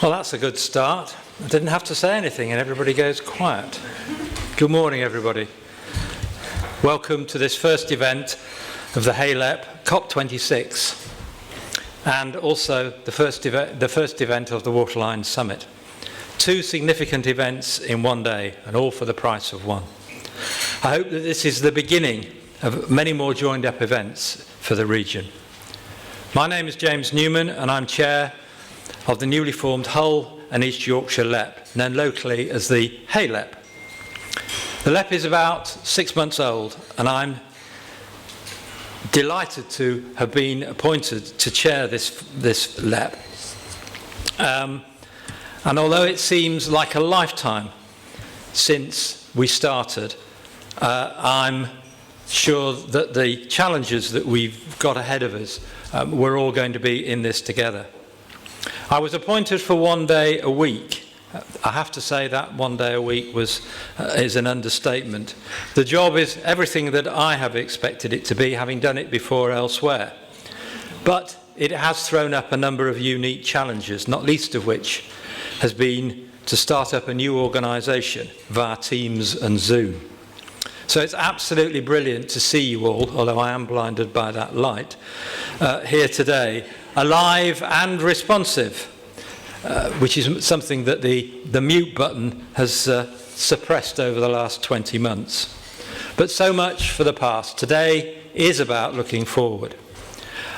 Well, that's a good start. I didn't have to say anything and everybody goes quiet. Good morning, everybody. Welcome to this first event of the HALEP COP26 and also the first event of the Waterline Summit. Two significant events in one day and all for the price of one. I hope that this is the beginning of many more joined up events for the region. My name is James Newman and I'm Chair of the newly formed Hull and East Yorkshire LEP, known locally as the HALEP. The LEP is about 6 months old and I'm delighted to have been appointed to chair this LEP. And although it seems like a lifetime since we started, I'm sure that the challenges that we've got ahead of us, we're all going to be in this together. I was appointed for 1 day a week. I have to say that 1 day a week is an understatement. The job is everything that I have expected it to be, having done it before elsewhere. But it has thrown up a number of unique challenges, not least of which has been to start up a new organisation via Teams and Zoom. So it's absolutely brilliant to see you all, although I am blinded by that light, here today, alive and responsive, which is something that the mute button has suppressed over the last 20 months. But so much for the past. Today is about looking forward.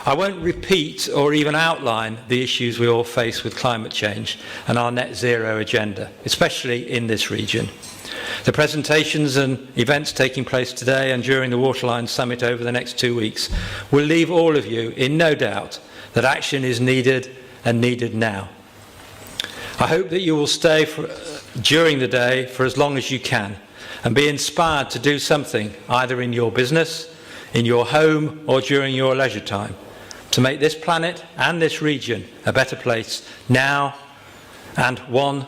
I won't repeat or even outline the issues we all face with climate change and our net zero agenda, especially in this region. The presentations and events taking place today and during the Waterline Summit over the next 2 weeks will leave all of you in no doubt that action is needed and needed now. I hope that you will stay during the day for as long as you can and be inspired to do something either in your business, in your home or during your leisure time to make this planet and this region a better place now and one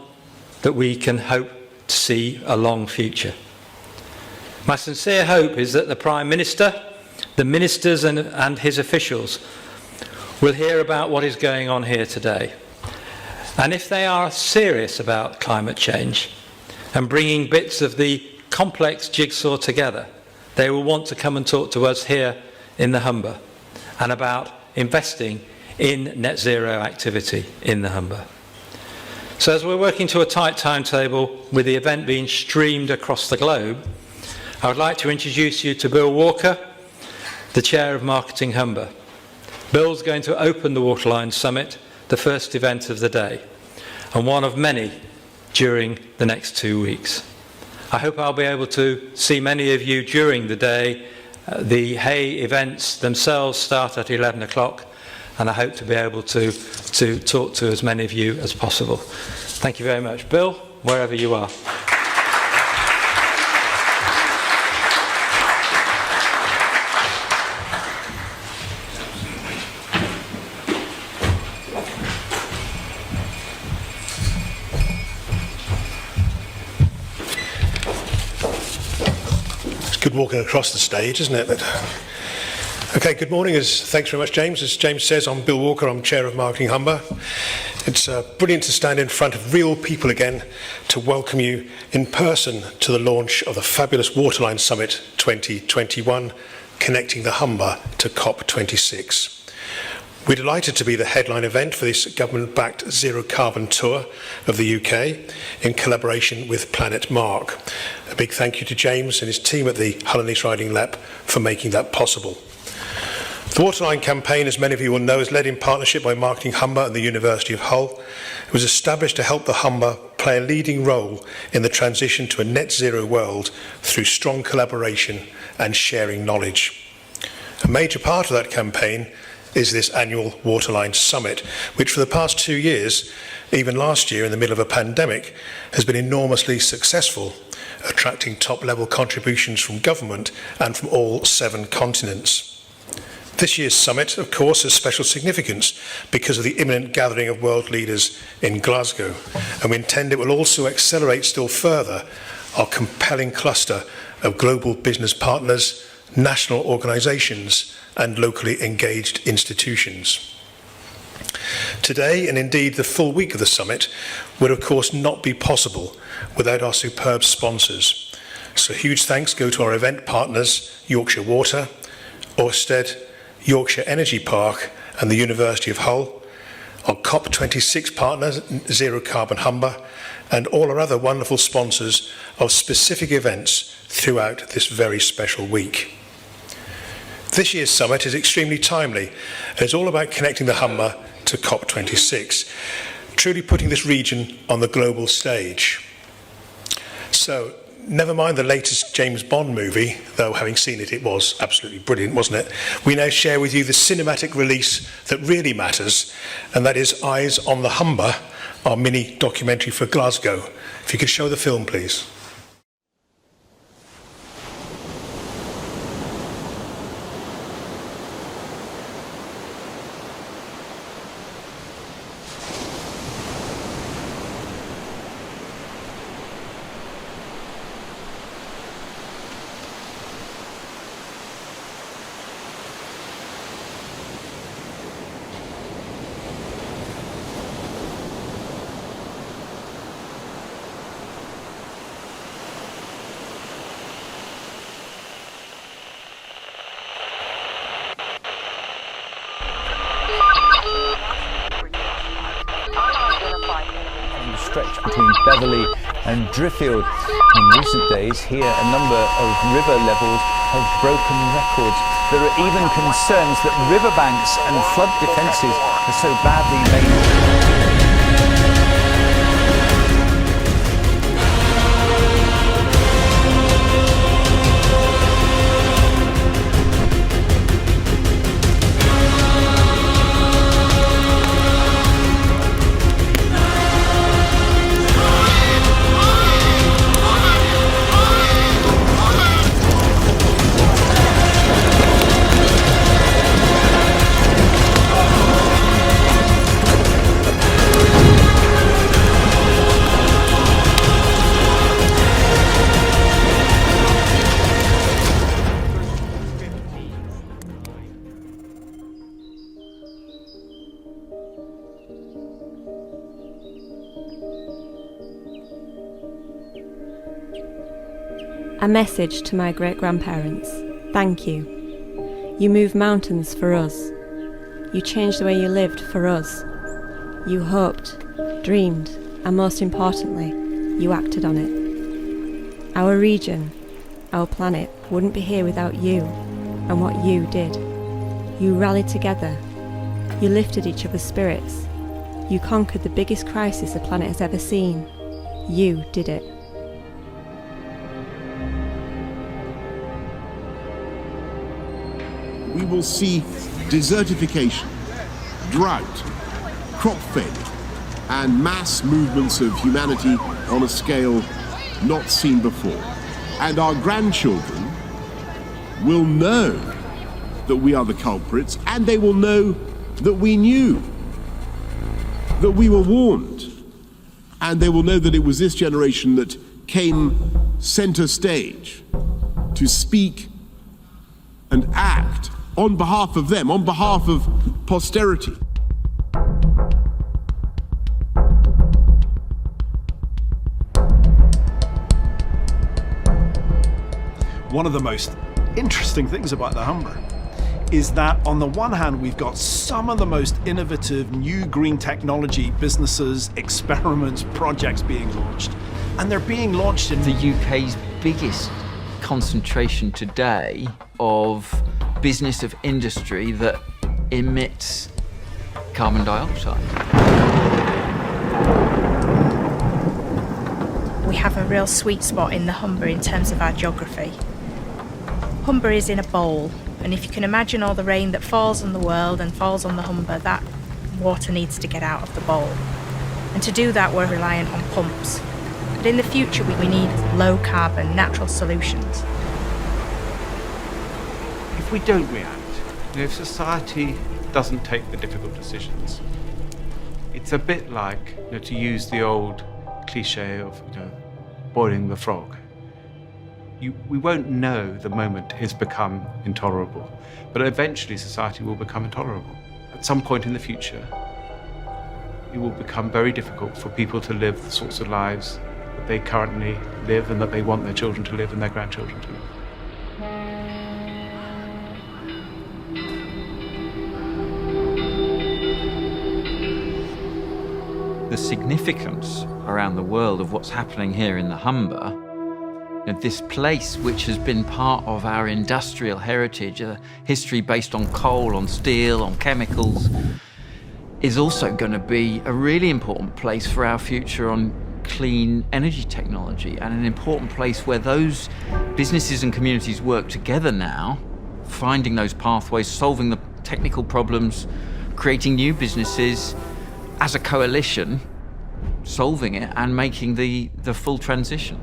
that we can hope to see a long future. My sincere hope is that the Prime Minister, the ministers and his officials will hear about what is going on here today. And if they are serious about climate change and bringing bits of the complex jigsaw together, they will want to come and talk to us here in the Humber and about investing in net zero activity in the Humber. So as we're working to a tight timetable with the event being streamed across the globe, I would like to introduce you to Bill Walker, the Chair of Marketing Humber. Bill's going to open the Waterline Summit, the first event of the day, and one of many during the next 2 weeks. I hope I'll be able to see many of you during the day. The Hay events themselves start at 11 o'clock, and I hope to be able to talk to as many of you as possible. Thank you very much. Bill, wherever you are. It's good walking across the stage, isn't it? Okay, good morning. Thanks very much, James. As James says, I'm Bill Walker. I'm Chair of Marketing Humber. It's brilliant to stand in front of real people again to welcome you in person to the launch of the fabulous Waterline Summit 2021, connecting the Humber to COP26. We're delighted to be the headline event for this government-backed zero-carbon tour of the UK in collaboration with Planet Mark. A big thank you to James and his team at the Hull and East Riding LEP for making that possible. The Waterline campaign, as many of you will know, is led in partnership by Marketing Humber and the University of Hull. It was established to help the Humber play a leading role in the transition to a net zero world through strong collaboration and sharing knowledge. A major part of that campaign is this annual Waterline Summit, which for the past 2 years, even last year in the middle of a pandemic, has been enormously successful, attracting top-level contributions from government and from all 7 continents. This year's summit, of course, has special significance because of the imminent gathering of world leaders in Glasgow, and we intend it will also accelerate still further our compelling cluster of global business partners, national organisations and locally engaged institutions. Today, and indeed the full week of the summit, would of course not be possible without our superb sponsors. So huge thanks go to our event partners, Yorkshire Water, Ørsted, Yorkshire Energy Park and the University of Hull, our COP26 partners, Zero Carbon Humber, and all our other wonderful sponsors of specific events throughout this very special week. This year's summit is extremely timely, and it's all about connecting the Humber to COP26, truly putting this region on the global stage. So, never mind the latest James Bond movie, though having seen it, it was absolutely brilliant, wasn't it? We now share with you the cinematic release that really matters, and that is Eyes on the Humber, our mini documentary for Glasgow. If you could show the film, please. Stretch between Beverley and Driffield. In recent days, here a number of river levels have broken records. There are even concerns that riverbanks and flood defences are so badly made. A message to my great-grandparents. Thank you. You moved mountains for us. You changed the way you lived for us. You hoped, dreamed, and most importantly, you acted on it. Our region, our planet, wouldn't be here without you and what you did. You rallied together. You lifted each other's spirits. You conquered the biggest crisis the planet has ever seen. You did it. We will see desertification, drought, crop failure, and mass movements of humanity on a scale not seen before. And our grandchildren will know that we are the culprits, and they will know that we knew, that we were warned, and they will know that it was this generation that came center stage to speak and act on behalf of them, on behalf of posterity. One of the most interesting things about the Humber is that on the one hand, we've got some of the most innovative new green technology businesses, experiments, projects being launched, and they're being launched in the UK's biggest concentration today of business of industry that emits carbon dioxide. We have a real sweet spot in the Humber in terms of our geography. Humber is in a bowl, and if you can imagine all the rain that falls on the world and falls on the Humber, that water needs to get out of the bowl. And to do that, we're reliant on pumps. But in the future, we need low carbon, natural solutions. If we don't react, if society doesn't take the difficult decisions, it's a bit like, to use the old cliche of boiling the frog. We won't know the moment it's become intolerable, but eventually society will become intolerable. At some point in the future, it will become very difficult for people to live the sorts of lives that they currently live and that they want their children to live and their grandchildren to live. The significance around the world of what's happening here in the Humber, this place which has been part of our industrial heritage, a history based on coal, on steel, on chemicals, is also going to be a really important place for our future on clean energy technology, and an important place where those businesses and communities work together now, finding those pathways, solving the technical problems, creating new businesses as a coalition, solving it and making the full transition.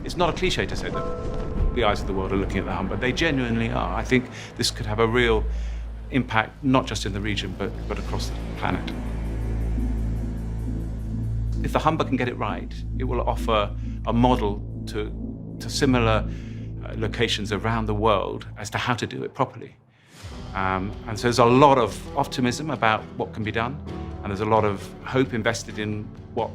It's not a cliche to say that the eyes of the world are looking at the Humber. They genuinely are. I think this could have a real impact, not just in the region, but across the planet. If the Humber can get it right, it will offer a model to similar locations around the world as to how to do it properly. And so there's a lot of optimism about what can be done, and there's a lot of hope invested in what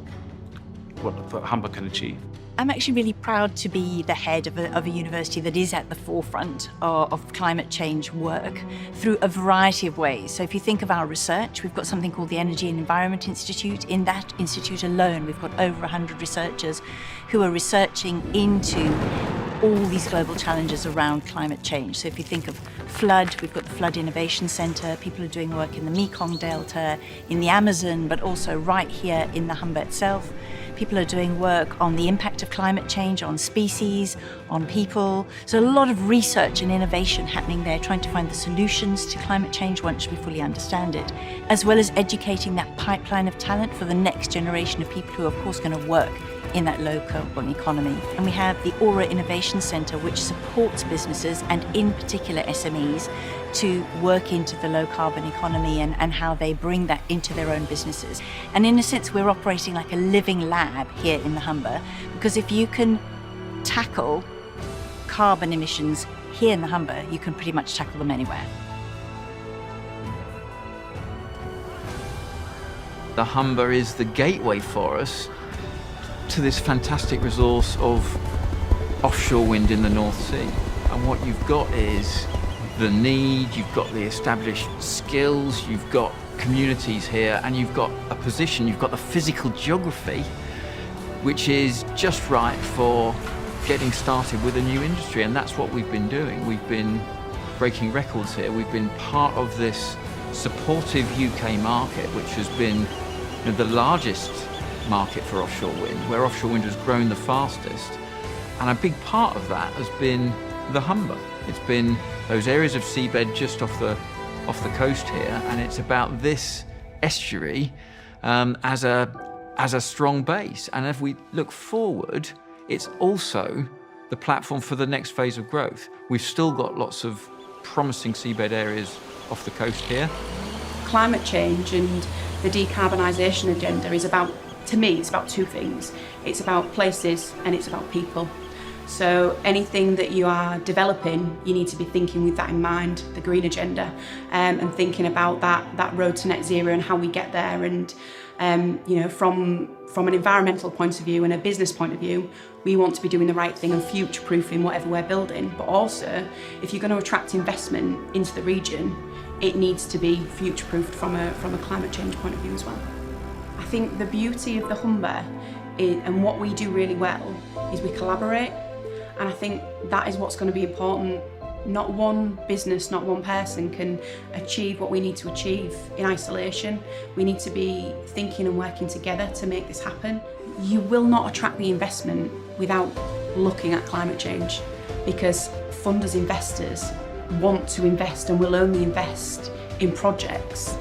the Humber can achieve. I'm actually really proud to be the head of a university that is at the forefront of climate change work through a variety of ways. So if you think of our research, we've got something called the Energy and Environment Institute. In that institute alone, we've got over 100 researchers who are researching into all these global challenges around climate change. So if you think of flood, we've got the Flood Innovation Centre. People are doing work in the Mekong Delta, in the Amazon, but also right here in the Humber itself. People are doing work on the impact of climate change, on species, on people. So a lot of research and innovation happening there, trying to find the solutions to climate change once we fully understand it, as well as educating that pipeline of talent for the next generation of people who are, of course, going to work in that low-carbon economy. And we have the Aura Innovation Centre, which supports businesses, and in particular SMEs, to work into the low-carbon economy and how they bring that into their own businesses. And in a sense, we're operating like a living lab here in the Humber, because if you can tackle carbon emissions here in the Humber, you can pretty much tackle them anywhere. The Humber is the gateway for us to this fantastic resource of offshore wind in the North Sea. And what you've got is the need, you've got the established skills, you've got communities here, and you've got a position, you've got the physical geography, which is just right for getting started with a new industry. And that's what we've been doing. We've been breaking records here. We've been part of this supportive UK market, which has been the largest market for offshore wind, where offshore wind has grown the fastest. And a big part of that has been the Humber. It's been those areas of seabed just off the coast here, and it's about this estuary as a strong base. And if we look forward, it's also the platform for the next phase of growth. We've still got lots of promising seabed areas off the coast here. Climate change and the decarbonisation agenda is about, to me, it's about two things. It's about places and it's about people. So anything that you are developing, you need to be thinking with that in mind, the green agenda, and thinking about that road to net zero and how we get there. And from an environmental point of view and a business point of view, we want to be doing the right thing and future-proofing whatever we're building. But also, if you're going to attract investment into the region, it needs to be future-proofed from a climate change point of view as well. I think the beauty of the Humber and what we do really well is we collaborate. And I think that is what's going to be important. Not one business, not one person can achieve what we need to achieve in isolation. We need to be thinking and working together to make this happen. You will not attract the investment without looking at climate change, because funders, investors want to invest and will only invest in projects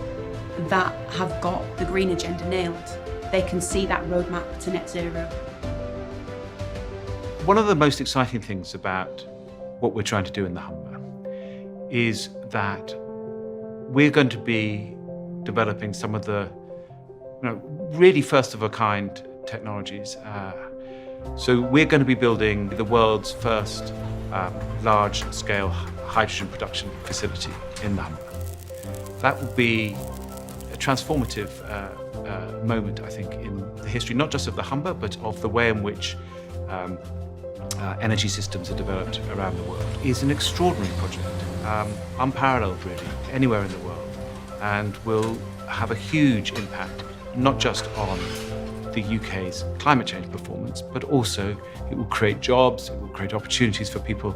that have got the green agenda nailed. They can see that roadmap to net zero. One of the most exciting things about what we're trying to do in the Humber is that we're going to be developing some of the really first-of-a-kind technologies. So we're going to be building the world's first large-scale hydrogen production facility in the Humber. That will be a transformative moment, I think, in the history, not just of the Humber, but of the way in which energy systems are developed around the world. It's an extraordinary project, unparalleled really, anywhere in the world, and will have a huge impact, not just on the UK's climate change performance, but also it will create jobs, it will create opportunities for people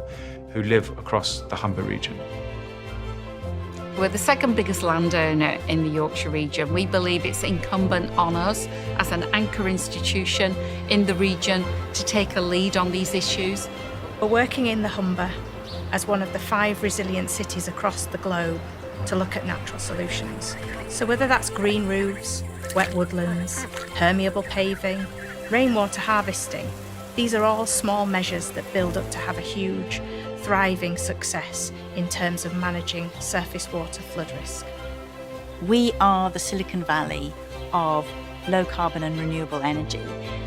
who live across the Humber region. We're the second biggest landowner in the Yorkshire region. We believe it's incumbent on us as an anchor institution in the region to take a lead on these issues. We're working in the Humber as one of the 5 resilient cities across the globe to look at natural solutions. So whether that's green roofs, wet woodlands, permeable paving, rainwater harvesting, these are all small measures that build up to have a huge, thriving success in terms of managing surface water flood risk. We are the Silicon Valley of low carbon and renewable energy,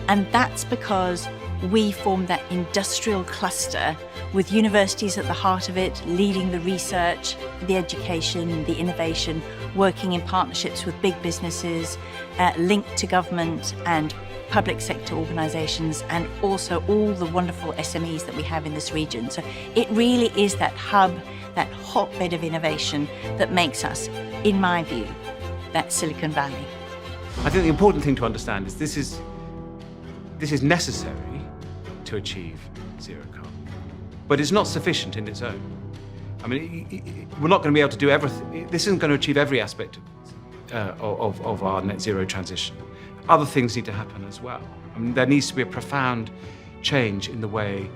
and that's because we form that industrial cluster with universities at the heart of it, leading the research, the education, the innovation, working in partnerships with big businesses, linked to government and public sector organisations, and also all the wonderful SMEs that we have in this region. So it really is that hub, that hotbed of innovation that makes us, in my view, that Silicon Valley. I think the important thing to understand is this is necessary to achieve zero carbon, but it's not sufficient in its own. I mean, we're not going to be able to do everything. This isn't going to achieve every aspect of our net zero transition. Other things need to happen as well. I mean, there needs to be a profound change in the way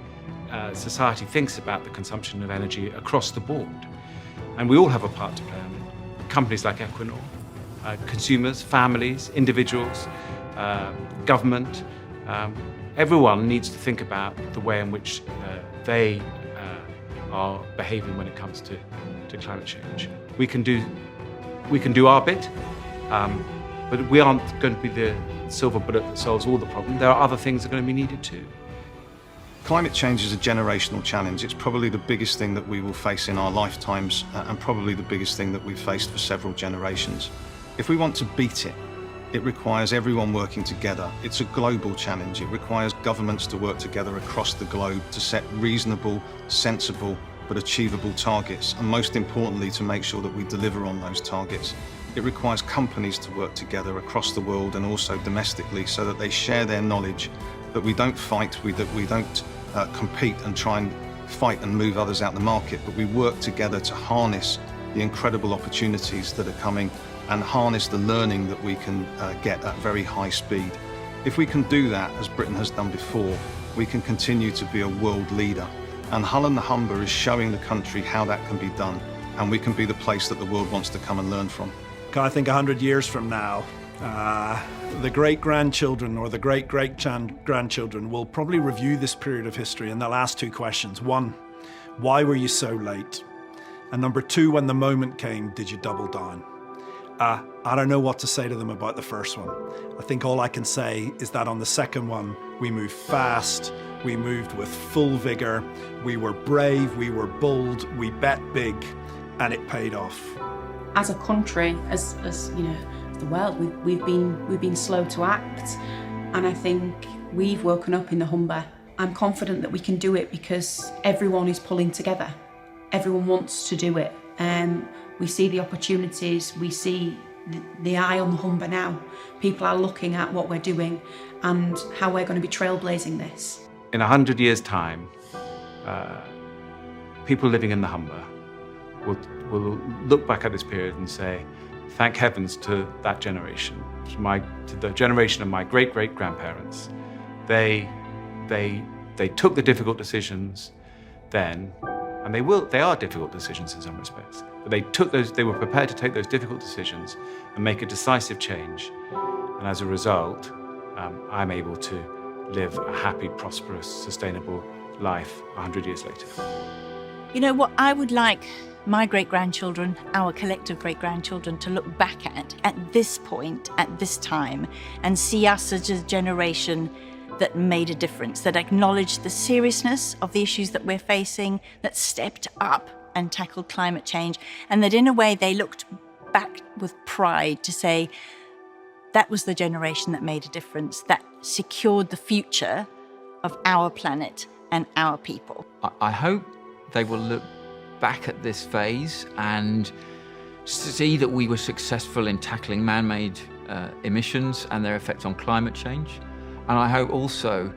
society thinks about the consumption of energy across the board. And we all have a part to play in it. Companies like Equinor, consumers, families, individuals, government, everyone needs to think about the way in which they are behaving when it comes to climate change. We can do our bit, but we aren't going to be the silver bullet that solves all the problem. There are other things that are going to be needed too. Climate change is a generational challenge. It's probably the biggest thing that we will face in our lifetimes, and probably the biggest thing that we've faced for several generations. If we want to beat it, it requires everyone working together. It's a global challenge. It requires governments to work together across the globe to set reasonable, sensible, but achievable targets, and most importantly, to make sure that we deliver on those targets. It requires companies to work together across the world and also domestically so that they share their knowledge, that we don't fight, that we don't compete and try and fight and move others out the market, but we work together to harness the incredible opportunities that are coming and harness the learning that we can get at very high speed. If we can do that, as Britain has done before, we can continue to be a world leader. And Hull and the Humber is showing the country how that can be done, and we can be the place that the world wants to come and learn from. I think 100 years from now, the great-grandchildren or the great-great-grandchildren will probably review this period of history and they'll ask 2 questions. 1, why were you so late? And number 2, when the moment came, did you double down? I don't know what to say to them about the first one. I think all I can say is that on the second one, we moved fast, we moved with full vigour, we were brave, we were bold, we bet big, and it paid off. As a country, as you know, the world, we've been slow to act, and I think we've woken up in the Humber. I'm confident that we can do it because everyone is pulling together. Everyone wants to do it. We see the opportunities, we see the eye on the Humber now. People are looking at what we're doing and how we're going to be trailblazing this. In 100 years' time, people living in the Humber will look back at this period and say, thank heavens to that generation, to the generation of my great-great-grandparents. They took the difficult decisions then, and they are difficult decisions in some respects, but they were prepared to take those difficult decisions and make a decisive change. And as a result, I'm able to live a happy, prosperous, sustainable life 100 years later. You know what I would like my great-grandchildren, our collective great-grandchildren, to look back at this point, at this time, and see us as a generation that made a difference, that acknowledged the seriousness of the issues that we're facing, that stepped up and tackled climate change, and that in a way they looked back with pride to say, That was the generation that made a difference, that secured the future of our planet and our people. I hope they will look back at this phase and see that we were successful in tackling man-made emissions and their effect on climate change. And I hope also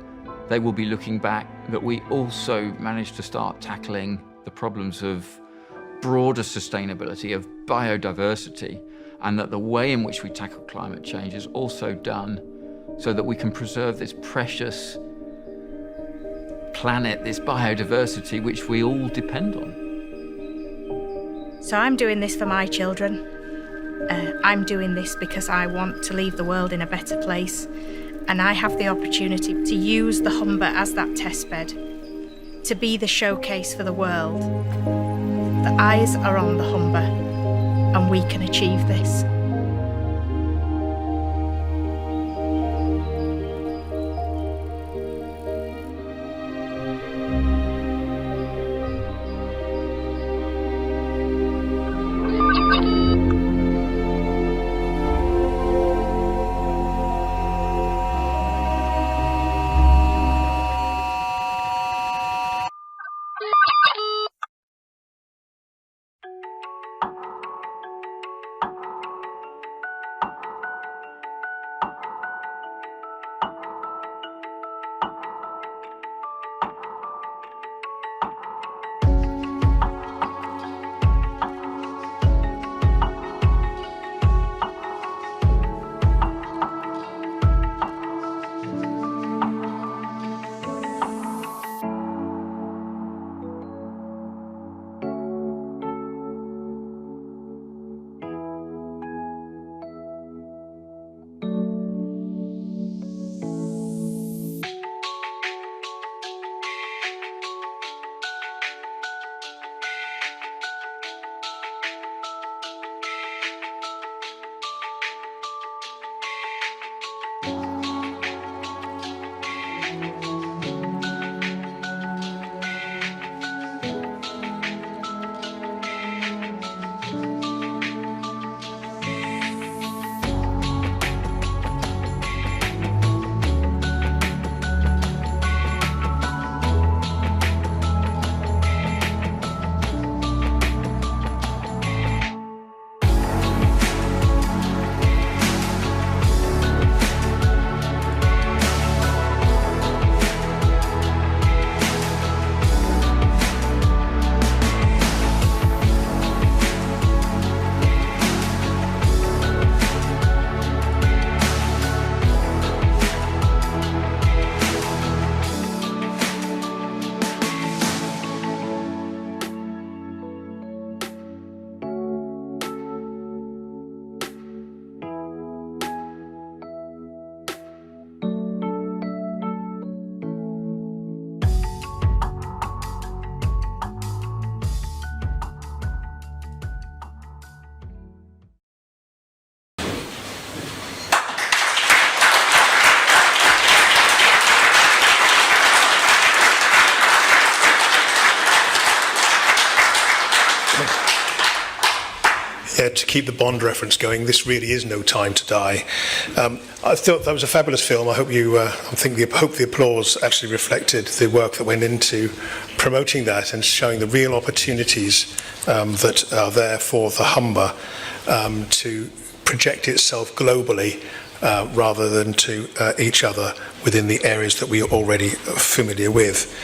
they will be looking back that we also managed to start tackling the problems of broader sustainability, of biodiversity, and that the way in which we tackle climate change is also done so that we can preserve this precious planet, this biodiversity, which we all depend on. So I'm doing this for my children. I'm doing this because I want to leave the world in a better place. And I have the opportunity to use the Humber as that testbed, to be the showcase for the world. The eyes are on the Humber, and we can achieve this. To keep the Bond reference going, this really is No Time to Die. I thought that was a fabulous film. I hope hope the applause actually reflected the work that went into promoting that and showing the real opportunities that are there for the Humber to project itself globally rather than to each other within the areas that we are already familiar with.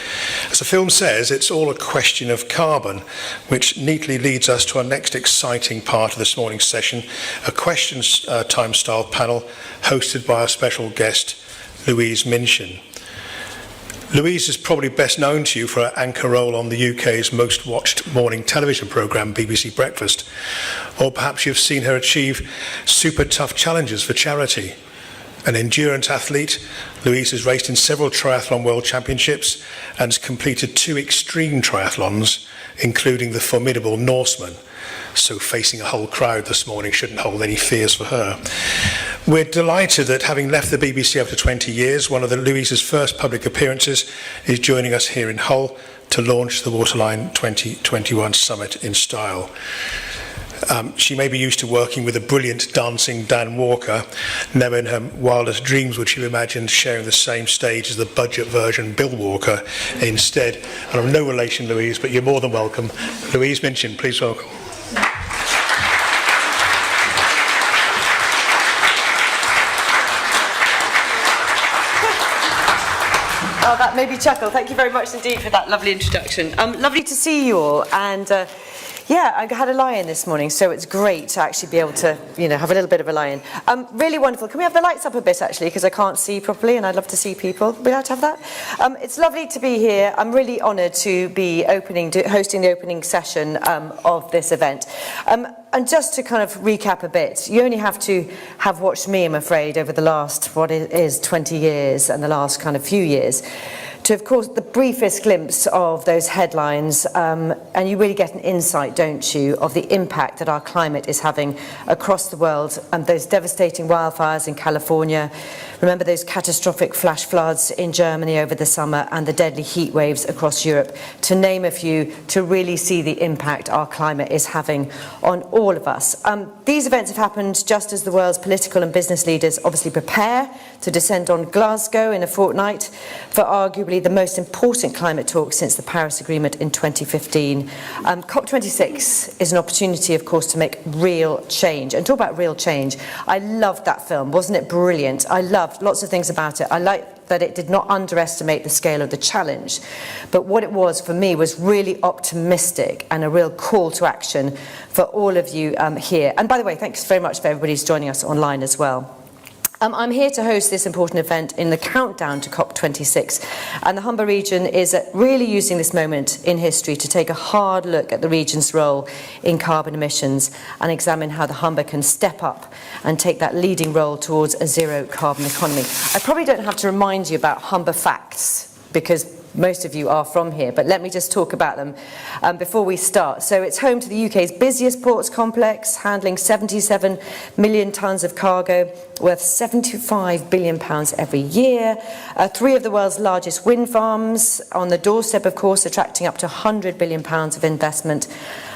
As the film says, it's all a question of carbon, which neatly leads us to our next exciting part of this morning's session, a questions time style panel hosted by our special guest, Louise Minchin. Louise is probably best known to you for her anchor role on the UK's most watched morning television programme, BBC Breakfast, or perhaps you've seen her achieve super tough challenges for charity. An endurance athlete, Louise has raced in several triathlon world championships and has completed 2 extreme triathlons, including the formidable Norseman. So facing a whole crowd this morning shouldn't hold any fears for her. We're delighted that, having left the BBC after 20 years, one of Louise's first public appearances is joining us here in Hull to launch the Waterline 2021 Summit in style. She may be used to working with a brilliant dancing Dan Walker. Never in her wildest dreams would she have imagined sharing the same stage as the budget version Bill Walker instead. And I'm no relation, Louise, but you're more than welcome. Louise Minchin, please welcome. Oh, that made me chuckle. Thank you very much indeed for that lovely introduction. Lovely to see you all. And yeah, I had a lie-in this morning, so it's great to actually be able to, have a little bit of a lie-in. Really wonderful. Can we have the lights up a bit, actually, because I can't see properly, and I'd love to see people. Would we like to have that? It's lovely to be here. I'm really honoured to be hosting the opening session of this event. And just to kind of recap a bit, you only have to have watched me, I'm afraid, over the last, 20 years and the last kind of few years, to, of course, the briefest glimpse of those headlines, and you really get an insight, don't you, of the impact that our climate is having across the world, and those devastating wildfires in California. Remember those catastrophic flash floods in Germany over the summer and the deadly heat waves across Europe, to name a few, to really see the impact our climate is having on all of us. These events have happened just as the world's political and business leaders obviously prepare to descend on Glasgow in a fortnight for arguably the most important climate talk since the Paris Agreement in 2015. COP26 is an opportunity, of course, to make real change. And talk about real change. I loved that film. Wasn't it brilliant? I loved lots of things about it. I liked that it did not underestimate the scale of the challenge. But what it was for me was really optimistic and a real call to action for all of you here. And by the way, thanks very much for everybody who's joining us online as well. I'm here to host this important event in the countdown to COP26, and the Humber region is really using this moment in history to take a hard look at the region's role in carbon emissions and examine how the Humber can step up and take that leading role towards a zero carbon economy. I probably don't have to remind you about Humber facts, because most of you are from here, but let me just talk about them before we start. So it's home to the UK's busiest ports complex, handling 77 million tonnes of cargo, worth £75 billion every year. 3 of the world's largest wind farms on the doorstep, of course, attracting up to £100 billion of investment.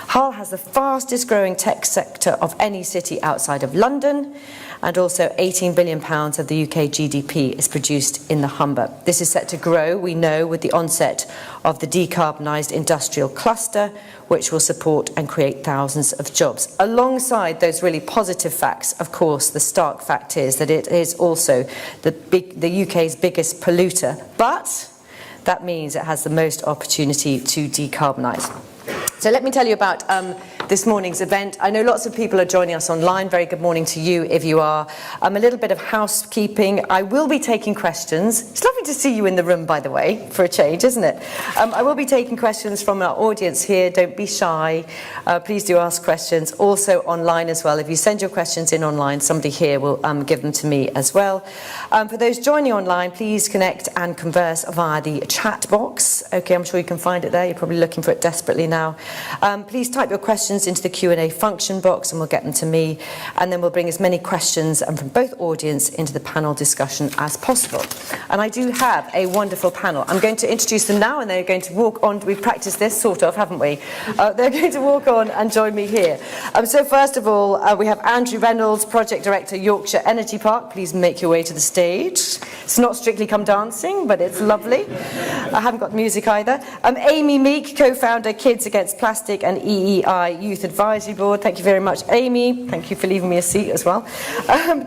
Hull has the fastest growing tech sector of any city outside of London, and also £18 billion of the UK GDP is produced in the Humber. This is set to grow, we know, with the onset of the decarbonised industrial cluster, which will support and create thousands of jobs. Alongside those really positive facts, of course, the stark fact is that it is also the UK's biggest polluter, but that means it has the most opportunity to decarbonise. So let me tell you about this morning's event. I know lots of people are joining us online. Very good morning to you if you are. A little bit of housekeeping. I will be taking questions. It's lovely to see you in the room, by the way, for a change, isn't it? I will be taking questions from our audience here. Don't be shy. Please do ask questions. Also online as well. If you send your questions in online, somebody here will give them to me as well. For those joining online, please connect and converse via the chat box. Okay, I'm sure you can find it there. You're probably looking for it desperately now. Please type your questions into the Q&A function box and we'll get them to me, and then we'll bring as many questions from both audience into the panel discussion as possible. And I do have a wonderful panel. I'm going to introduce them now, and they're going to walk on. We've practiced this, sort of, haven't we? They're going to walk on and join me here. So first of all, we have Andrew Reynolds, Project Director, Yorkshire Energy Park. Please make your way to the stage. It's not Strictly Come Dancing, but it's lovely. I haven't got music either. Amy Meek, co-founder, Kids Against Plastic and EEI Youth Advisory Board. Thank you very much, Amy. Thank you for leaving me a seat as well.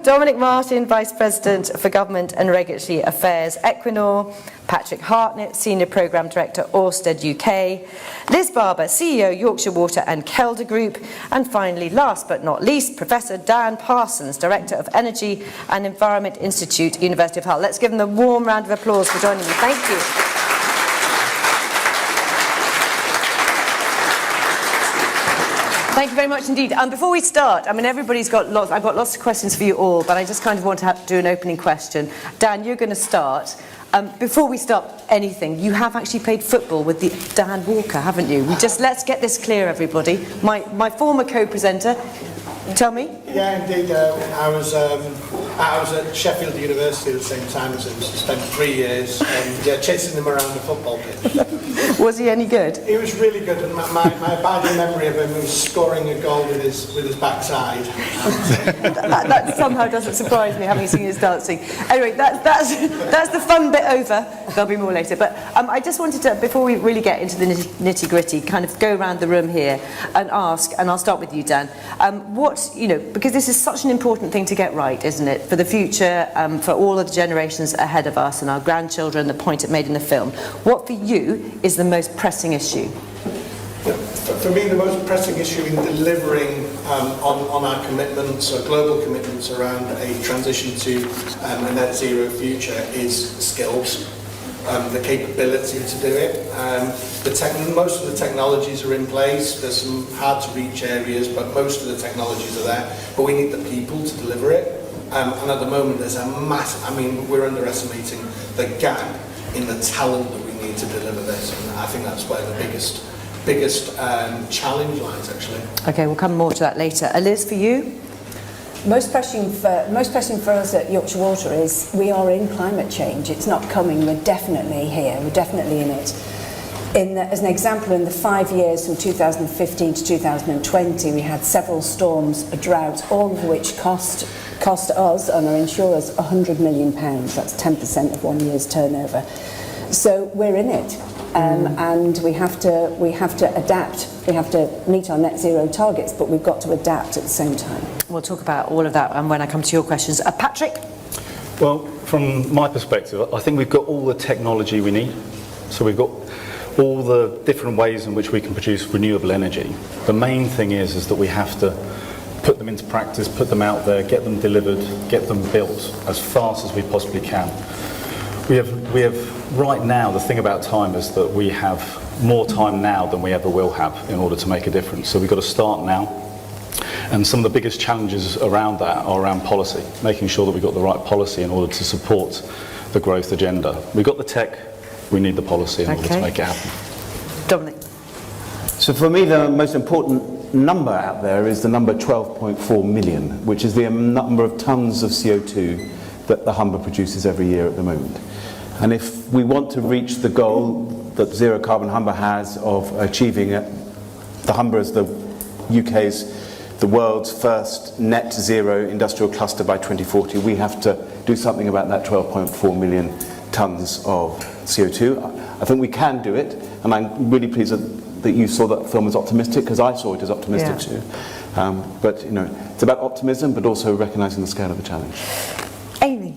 Dominic Martin, Vice President for Government and Regulatory Affairs, Equinor. Patrick Harnett, Senior Programme Director, Ørsted UK. Liz Barber, CEO, Yorkshire Water and Kelda Group. And finally, last but not least, Professor Dan Parsons, Director of Energy and Environment Institute, University of Hull. Let's give them a warm round of applause for joining me. Thank you. Thank you very much indeed. Before we start, everybody's got lots. I've got lots of questions for you all, but I just kind of want to do an opening question. Dan, you're going to start. Before we start anything, you have actually played football with the Dan Walker, haven't you? Let's get this clear, everybody. My former co-presenter, tell me. Yeah, indeed. I was I was at Sheffield University at the same time as him, so spent 3 years chasing him around the football pitch. Was he any good? He was really good, and my abiding memory of him was scoring a goal with his backside. that somehow doesn't surprise me, having seen his dancing. Anyway, that's the fun bit over. There'll be more later. But I just wanted to, before we really get into the nitty-gritty, kind of go around the room here and ask, and I'll start with you, Dan, because this is such an important thing to get right, isn't it, for the future, for all of the generations ahead of us and our grandchildren, the point it made in the film. What for you is the most pressing issue? For me, the most pressing issue in delivering on our commitments, our global commitments around a transition to a net zero future is skills. The capability to do it. Most of the technologies are in place. There's some hard to reach areas, but most of the technologies are there. But we need the people to deliver it. And at the moment, there's a massive, we're underestimating the gap in the talent that we need to deliver this. And I think that's where the biggest challenge lies, actually. Okay, we'll come more to that later. Liz, for you? Most pressing for us at Yorkshire Water is we are in climate change. It's not coming, we're definitely here, we're definitely in it. As an example, in the 5 years from 2015 to 2020, we had several storms, a drought, all of which cost us and our insurers £100 million. That's 10% of 1 year's turnover. So we're in it. And we have to adapt. We have to meet our net zero targets, but we've got to adapt at the same time. We'll talk about all of that when I come to your questions. Patrick? Well, from my perspective, I think we've got all the technology we need. So we've got all the different ways in which we can produce renewable energy. The main thing is that we have to put them into practice, put them out there, get them delivered, get them built as fast as we possibly can. We have right now, the thing about time is that we have more time now than we ever will have in order to make a difference. So we've got to start now. And some of the biggest challenges around that are around policy, making sure that we've got the right policy in order to support the growth agenda. We've got the tech, we need the policy in order to make it happen. Dominic. So for me, the most important number out there is the number 12.4 million, which is the number of tonnes of CO2 that the Humber produces every year at the moment. And if we want to reach the goal that Zero Carbon Humber has of achieving the Humber as the world's first net zero industrial cluster by 2040, we have to do something about that 12.4 million tonnes of CO2. I think we can do it, and I'm really pleased that you saw that film as optimistic, because I saw it as optimistic too. But it's about optimism, but also recognising the scale of the challenge. Amy.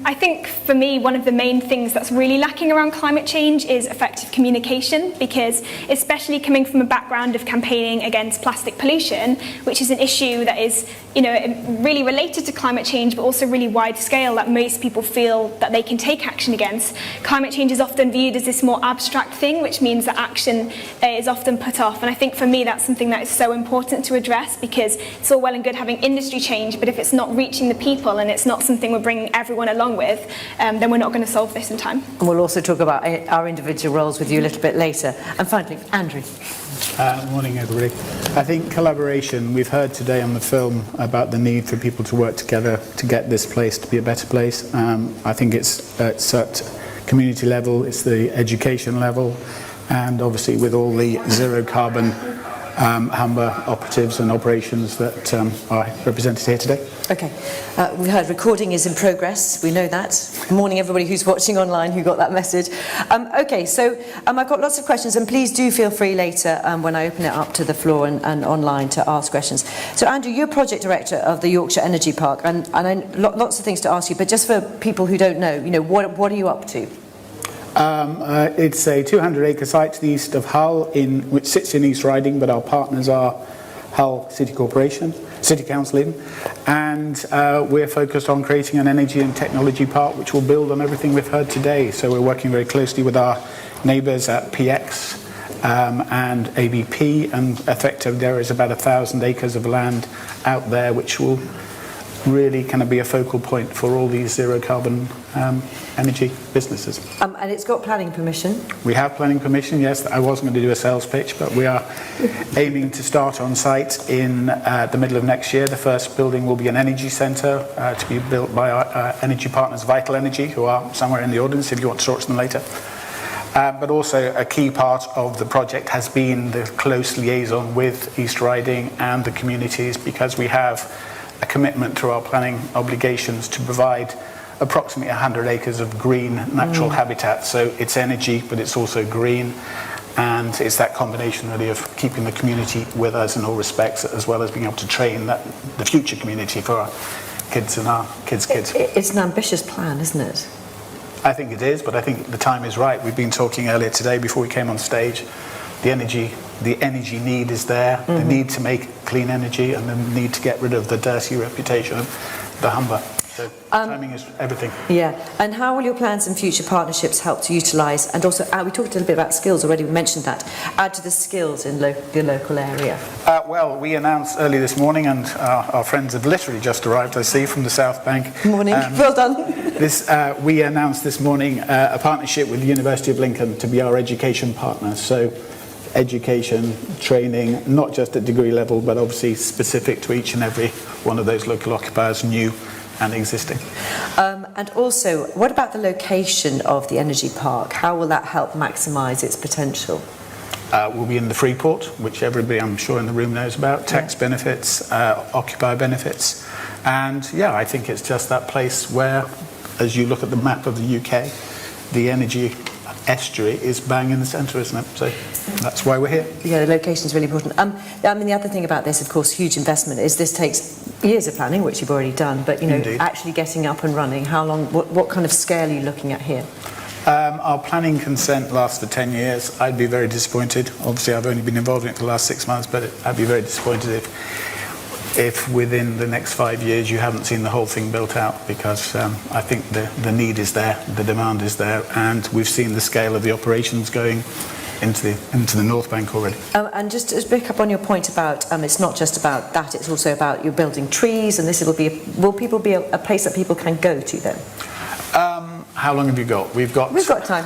I think for me, one of the main things that's really lacking around climate change is effective communication, because especially coming from a background of campaigning against plastic pollution, which is an issue that is, really related to climate change, but also really wide scale, that most people feel that they can take action against. Climate change is often viewed as this more abstract thing, which means that action is often put off. And I think for me, that's something that is so important to address, because it's all well and good having industry change, but if it's not reaching the people and it's not something we're bringing everyone along with, then we're not going to solve this in time. And we'll also talk about our individual roles with you a little bit later. And finally, Andrew. Morning, everybody. I think collaboration, we've heard today on the film about the need for people to work together to get this place to be a better place. I think it's at community level, it's the education level, and obviously with all the zero carbon Humber operatives and operations that are represented here today. Okay, we heard recording is in progress, we know that. Good morning everybody who's watching online who got that message. Okay, so I've got lots of questions, and please do feel free later when I open it up to the floor and online to ask questions. So Andrew, you're project director of the Yorkshire Energy Park, and I lots of things to ask you, but just for people who don't know, what are you up to? It's a 200-acre site to the east of Hull, which sits in East Riding, but our partners are Hull City Council, and we're focused on creating an energy and technology park which will build on everything we've heard today. So we're working very closely with our neighbours at PX and ABP, and effectively there is about 1,000 acres of land out there which will really kind of be a focal point for all these zero carbon energy businesses. And it's got planning permission? We have planning permission, yes. I wasn't going to do a sales pitch, but we are aiming to start on site in the middle of next year. The first building will be an energy centre to be built by our energy partners, Vital Energy, who are somewhere in the audience if you want to talk to them later. But also a key part of the project has been the close liaison with East Riding and the communities, because we have a commitment through our planning obligations to provide approximately 100 acres of green natural habitat. So it's energy, but it's also green. And it's that combination really of keeping the community with us in all respects, as well as being able to train the future community for our kids and our kids' kids. It's an ambitious plan, isn't it? I think it is, but I think the time is right. We've been talking earlier today before we came on stage. The energy need is there, the need to make clean energy, and the need to get rid of the dirty reputation of the Humber. So timing is everything. Yeah, and how will your plans and future partnerships help to utilise, and also we talked a little bit about skills already, we mentioned that, add to the skills in the local area? Well, we announced early this morning, and our friends have literally just arrived, I see, from the South Bank. Morning, well done. We announced this morning a partnership with the University of Lincoln to be our education partner. So education, training, not just at degree level, but obviously specific to each and every one of those local occupiers, new and existing. And also, what about the location of the energy park? How will that help maximise its potential? We'll be in the Freeport, which everybody I'm sure in the room knows about, tax benefits, occupier benefits. And yeah, I think it's just that place where, as you look at the map of the UK, the energy estuary is bang in the centre, isn't it? So that's why we're here. Yeah, the location is really important. I mean, the other thing about this, of course, huge investment, is this takes years of planning, which you've already done, but, you know, Indeed. Actually getting up and running, how long, what kind of scale are you looking at here? Our planning consent lasts for 10 years. I'd be very disappointed. Obviously, I've only been involved in it for the last 6 months, but I'd be very disappointed if within the next 5 years you haven't seen the whole thing built out, because I think the need is there, the demand is there, and we've seen the scale of the operations going into the North Bank already. And just to pick up on your point about it's not just about that, it's also about you're building trees, and will people be a place that people can go to then? How long have you got? We've got time.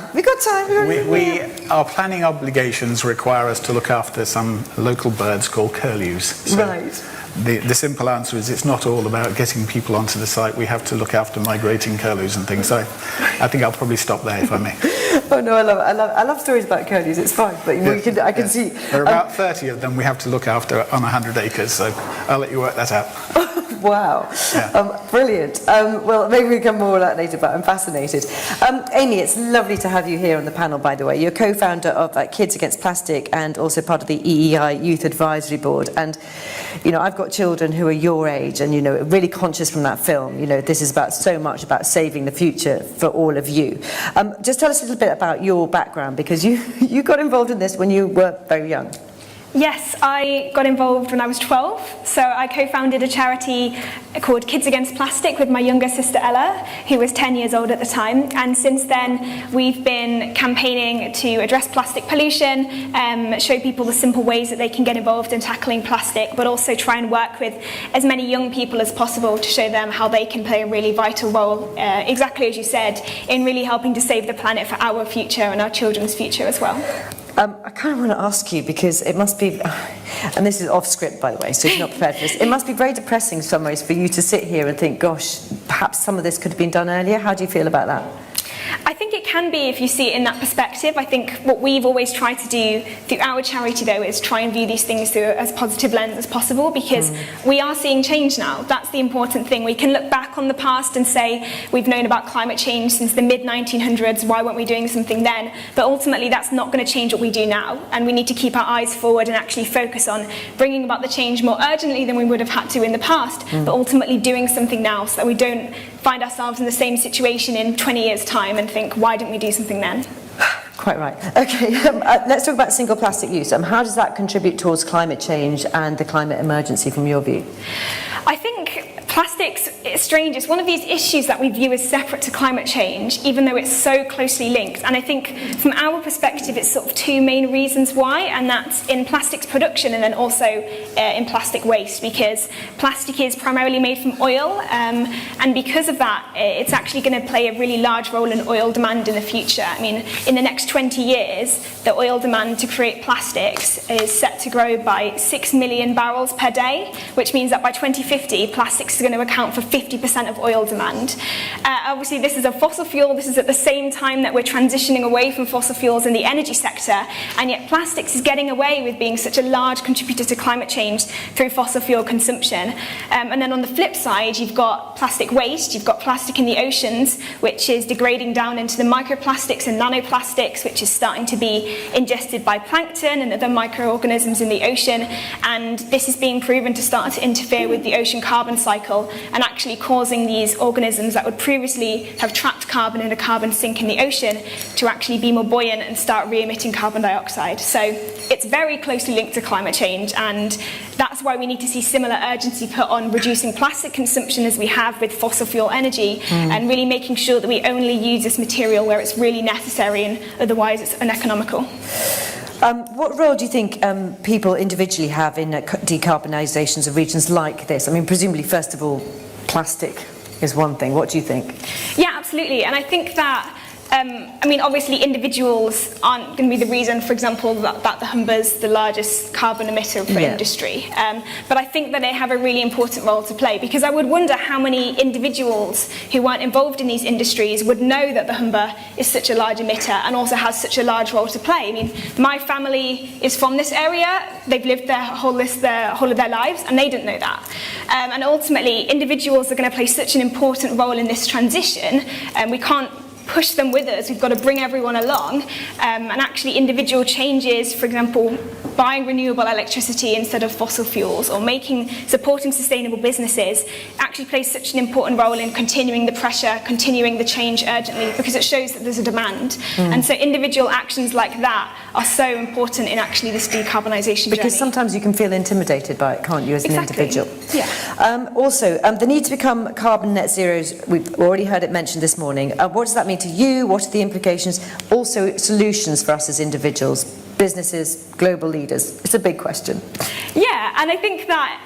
Our planning obligations require us to look after some local birds called curlews. So right. The simple answer is it's not all about getting people onto the site. We have to look after migrating curlews and things. So I think I'll probably stop there if I may. Oh no, I love stories about curlews. It's fine, but you know, I can see there are about 30 of them we have to look after on 100 acres. So I'll let you work that out. Wow, yeah. Brilliant. Well, maybe we can come more on that later, but I'm fascinated. Amy, it's lovely to have you here on the panel, by the way. You're co-founder of Kids Against Plastic and also part of the EEI Youth Advisory Board. And, you know, I've got children who are your age and, you know, really conscious from that film. You know, this is about so much about saving the future for all of you. Just tell us a little bit about your background, because you got involved in this when you were very young. Yes, I got involved when I was 12, so I co-founded a charity called Kids Against Plastic with my younger sister Ella, who was 10 years old at the time, and since then we've been campaigning to address plastic pollution, show people the simple ways that they can get involved in tackling plastic, but also try and work with as many young people as possible to show them how they can play a really vital role, exactly as you said, in really helping to save the planet for our future and our children's future as well. I kind of want to ask you, because it must be, and this is off script by the way, so if you're not prepared for this, it must be very depressing in some ways for you to sit here and think, gosh, perhaps some of this could have been done earlier. How do you feel about that? I think it can be if you see it in that perspective. I think what we've always tried to do through our charity though is try and view these things through as positive lens as possible, because we are seeing change now. That's the important thing. We can look back on the past and say we've known about climate change since the mid-1900s, why weren't we doing something then? But ultimately that's not going to change what we do now, and we need to keep our eyes forward and actually focus on bringing about the change more urgently than we would have had to in the past, but ultimately doing something now so that we don't find ourselves in the same situation in 20 years' time and think, why didn't we do something then? Quite right. Okay, let's talk about single plastic use. How does that contribute towards climate change and the climate emergency from your view? I think Plastics, it's strange, it's one of these issues that we view as separate to climate change, even though it's so closely linked. And I think from our perspective, it's sort of two main reasons why, and that's in plastics production and then also in plastic waste, because plastic is primarily made from oil, and because of that, it's actually going to play a really large role in oil demand in the future. I mean, in the next 20 years, the oil demand to create plastics is set to grow by 6 million barrels per day, which means that by 2050, plastics is going to account for 50% of oil demand. Obviously, this is a fossil fuel. This is at the same time that we're transitioning away from fossil fuels in the energy sector, and yet plastics is getting away with being such a large contributor to climate change through fossil fuel consumption. And then on the flip side, you've got plastic waste. You've got plastic in the oceans, which is degrading down into the microplastics and nanoplastics, which is starting to be ingested by plankton and other microorganisms in the ocean. And this is being proven to start to interfere with the ocean carbon cycle and actually causing these organisms that would previously have trapped carbon in a carbon sink in the ocean to actually be more buoyant and start re-emitting carbon dioxide. So it's very closely linked to climate change, and that's why we need to see similar urgency put on reducing plastic consumption as we have with fossil fuel energy, and really making sure that we only use this material where it's really necessary and otherwise it's uneconomical. What role do you think people individually have in decarbonisations of regions like this? I mean, presumably, first of all, plastic is one thing. What do you think? Yeah, absolutely. And I think that I mean, obviously individuals aren't going to be the reason, for example, that the Humber's the largest carbon emitter for industry. But I think that they have a really important role to play, because I would wonder how many individuals who weren't involved in these industries would know that the Humber is such a large emitter and also has such a large role to play. I mean, my family is from this area. They've lived their whole of their lives, and they didn't know that. And ultimately, individuals are going to play such an important role in this transition, and we can't push them with us. We've got to bring everyone along, and actually individual changes, for example, buying renewable electricity instead of fossil fuels, or supporting sustainable businesses, actually plays such an important role in continuing the pressure, continuing the change urgently, because it shows that there's a demand. And so individual actions like that are so important in actually this decarbonisation journey. Because sometimes you can feel intimidated by it, can't you, as an individual? Yeah. Also, the need to become carbon net zeros, we've already heard it mentioned this morning. What does that mean to you? What are the implications? Also, solutions for us as individuals, businesses, global leaders. It's a big question. Yeah, and I think that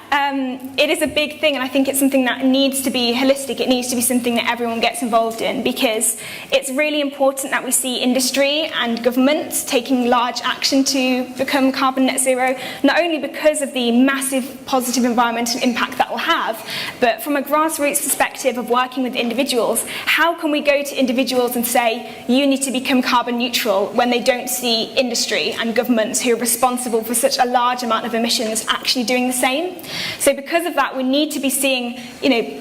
it is a big thing, and I think it's something that needs to be holistic. It needs to be something that everyone gets involved in, because it's really important that we see industry and governments taking large action to become carbon net zero, not only because of the massive positive environmental impact that will have, but from a grassroots perspective of working with individuals. How can we go to individuals and say, you need to become carbon neutral, when they don't see industry and governments who are responsible for such a large amount of emissions actually doing the same? So because of that, we need to be seeing,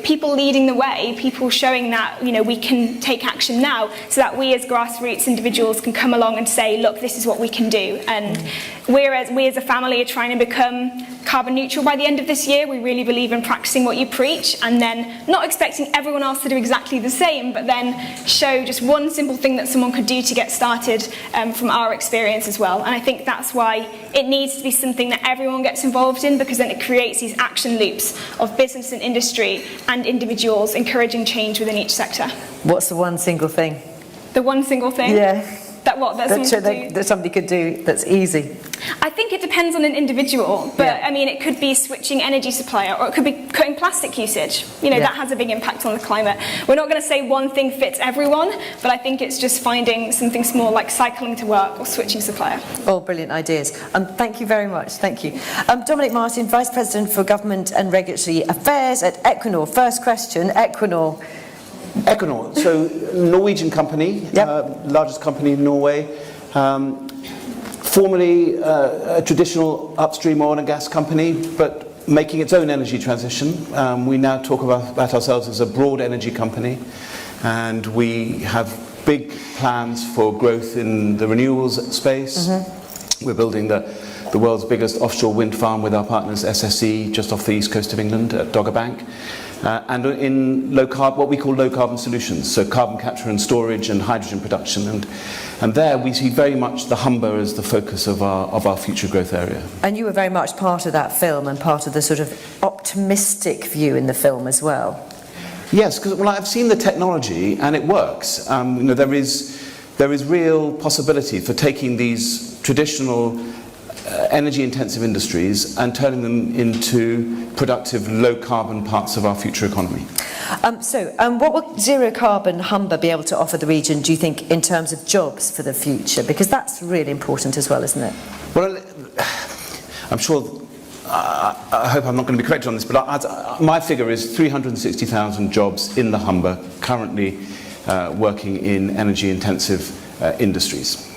people leading the way, people showing that, we can take action now, so that we as grassroots individuals can come along and say, look, this is what we can do. And we as a family are trying to become carbon neutral by the end of this year. We really believe in practicing what you preach, and then not expecting everyone else to do exactly the same, but then show just one simple thing that someone could do to get started from our experience as well. And I think that's why it needs to be something that everyone gets involved in, because then it creates these action loops of business and industry and individuals encouraging change within each sector. What's the one single thing? The one single thing? Yeah. That somebody could do that's easy? I think it depends on an individual, but I mean, it could be switching energy supplier, or it could be cutting plastic usage. That has a big impact on the climate. We're not going to say one thing fits everyone, but I think it's just finding something small like cycling to work or switching supplier. All brilliant ideas. Thank you very much. Thank you. Dominic Martin, Vice President for Government and Regulatory Affairs at Equinor. First question, Equinor, so Norwegian company, largest company in Norway, formerly a traditional upstream oil and gas company, but making its own energy transition. We now talk about ourselves as a broad energy company, and we have big plans for growth in the renewables space. We're building the world's biggest offshore wind farm with our partners SSE just off the east coast of England at Dogger Bank. and in what we call low carbon solutions, so carbon capture and storage and hydrogen production. And there we see very much the Humber as the focus of our future growth area. And you were very much part of that film and part of the sort of optimistic view in the film as well. Yes, because I've seen the technology and it works. There is real possibility for taking these traditional energy-intensive industries and turning them into productive, low-carbon parts of our future economy. What will zero-carbon Humber be able to offer the region, do you think, in terms of jobs for the future? Because that's really important as well, isn't it? Well, I'm sure, I hope I'm not going to be corrected on this, but my figure is 360,000 jobs in the Humber currently working in energy-intensive industries.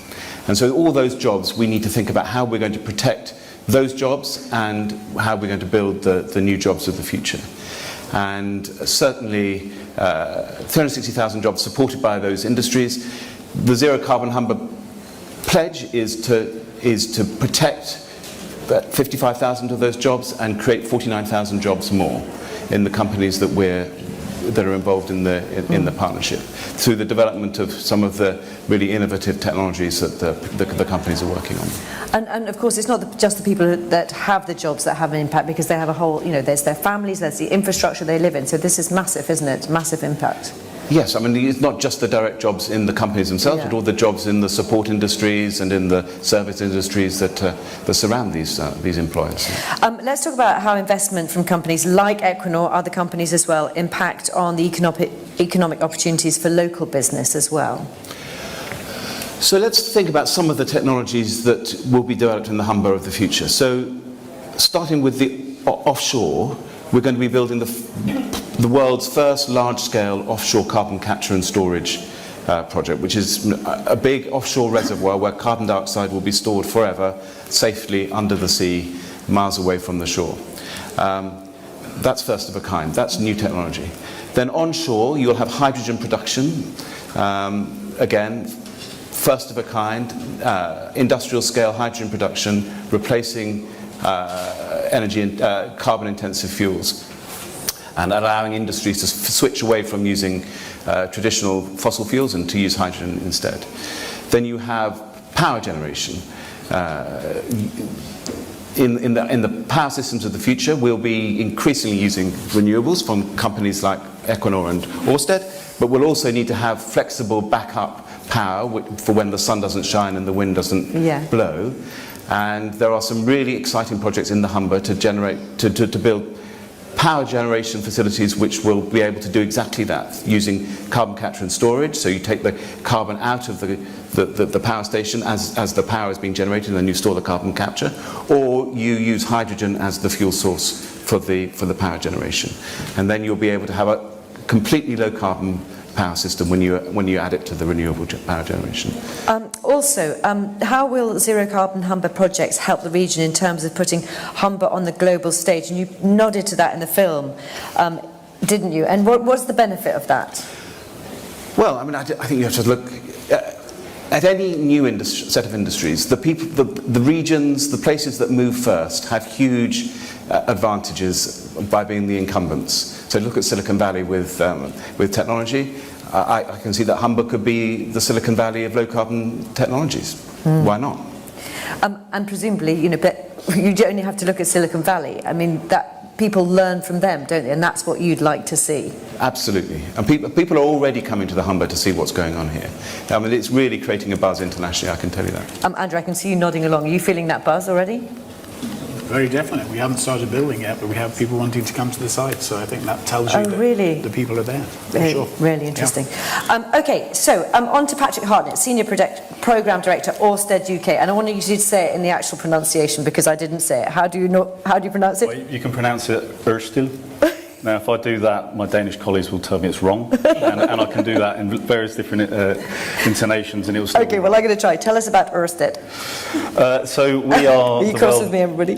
And so all those jobs, we need to think about how we're going to protect those jobs and how we're going to build the new jobs of the future. And certainly 360,000 jobs supported by those industries. The Zero Carbon Humber pledge is to protect 55,000 of those jobs and create 49,000 jobs more in the companies that are involved in the partnership, through the development of some of the really innovative technologies that the companies are working on. And of course, it's not just the people that have the jobs that have an impact, because they have a whole, there's their families, there's the infrastructure they live in. So this is massive, isn't it? Massive impact. Yes, I mean, it's not just the direct jobs in the companies themselves, but all the jobs in the support industries and in the service industries that surround these employers. Let's talk about how investment from companies like Equinor, other companies as well, impact on the economic opportunities for local business as well. So let's think about some of the technologies that will be developed in the Humber of the future. So starting with the offshore, we're going to be building the world's first large-scale offshore carbon capture and storage project, which is a big offshore reservoir where carbon dioxide will be stored forever, safely under the sea, miles away from the shore. That's first of a kind. That's new technology. Then onshore, you'll have hydrogen production. Again, first of a kind, industrial-scale hydrogen production, replacing energy and carbon-intensive fuels, and allowing industries to switch away from using traditional fossil fuels and to use hydrogen instead. Then you have power generation. In the power systems of the future, we'll be increasingly using renewables from companies like Equinor and Ørsted, but we'll also need to have flexible backup power for when the sun doesn't shine and the wind doesn't blow. And there are some really exciting projects in the Humber to build power generation facilities which will be able to do exactly that, using carbon capture and storage. So you take the carbon out of the power station as the power is being generated, and then you store the carbon capture, or you use hydrogen as the fuel source for the power generation. And then you'll be able to have a completely low carbon power system when you add it to the renewable power generation. How will Zero Carbon Humber projects help the region in terms of putting Humber on the global stage? And you nodded to that in the film, didn't you? And what's the benefit of that? Well, I mean, I think you have to look at any new set of industries. The regions, the places that move first have huge advantages by being the incumbents. So look at Silicon Valley with technology. I can see that Humber could be the Silicon Valley of low-carbon technologies. Why not? And presumably, but you only have to look at Silicon Valley. I mean, that people learn from them, don't they? And that's what you'd like to see. Absolutely. And people are already coming to the Humber to see what's going on here. I mean, it's really creating a buzz internationally, I can tell you that. Andrew, I can see you nodding along. Are you feeling that buzz already? Very definitely. We haven't started building yet, but we have people wanting to come to the site. So I think that tells you that the people are there. For sure. Really interesting. Yeah. Okay, so on to Patrick Harnett, Senior Programme Director, Ørsted UK. And I want you to say it in the actual pronunciation because I didn't say it. How do you pronounce it? Well, you can pronounce it Ørsted. Now, if I do that, my Danish colleagues will tell me it's wrong, and I can do that in various different intonations, and it will still Okay, well, I'm going to try. Tell us about Ørsted. So we are... Are you cross with me, everybody?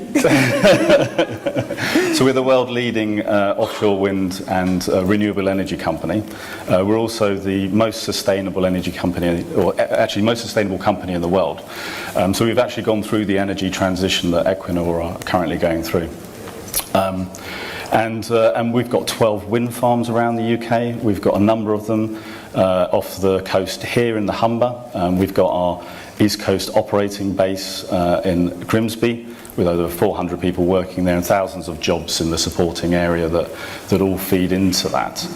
So we're the world-leading offshore wind and renewable energy company. We're also the most sustainable energy company, or actually most sustainable company in the world. So we've actually gone through the energy transition that Equinor are currently going through. And we've got 12 wind farms around the UK. We've got a number of them off the coast here in the Humber. We've got our East Coast operating base in Grimsby, with over 400 people working there and thousands of jobs in the supporting area that all feed into that.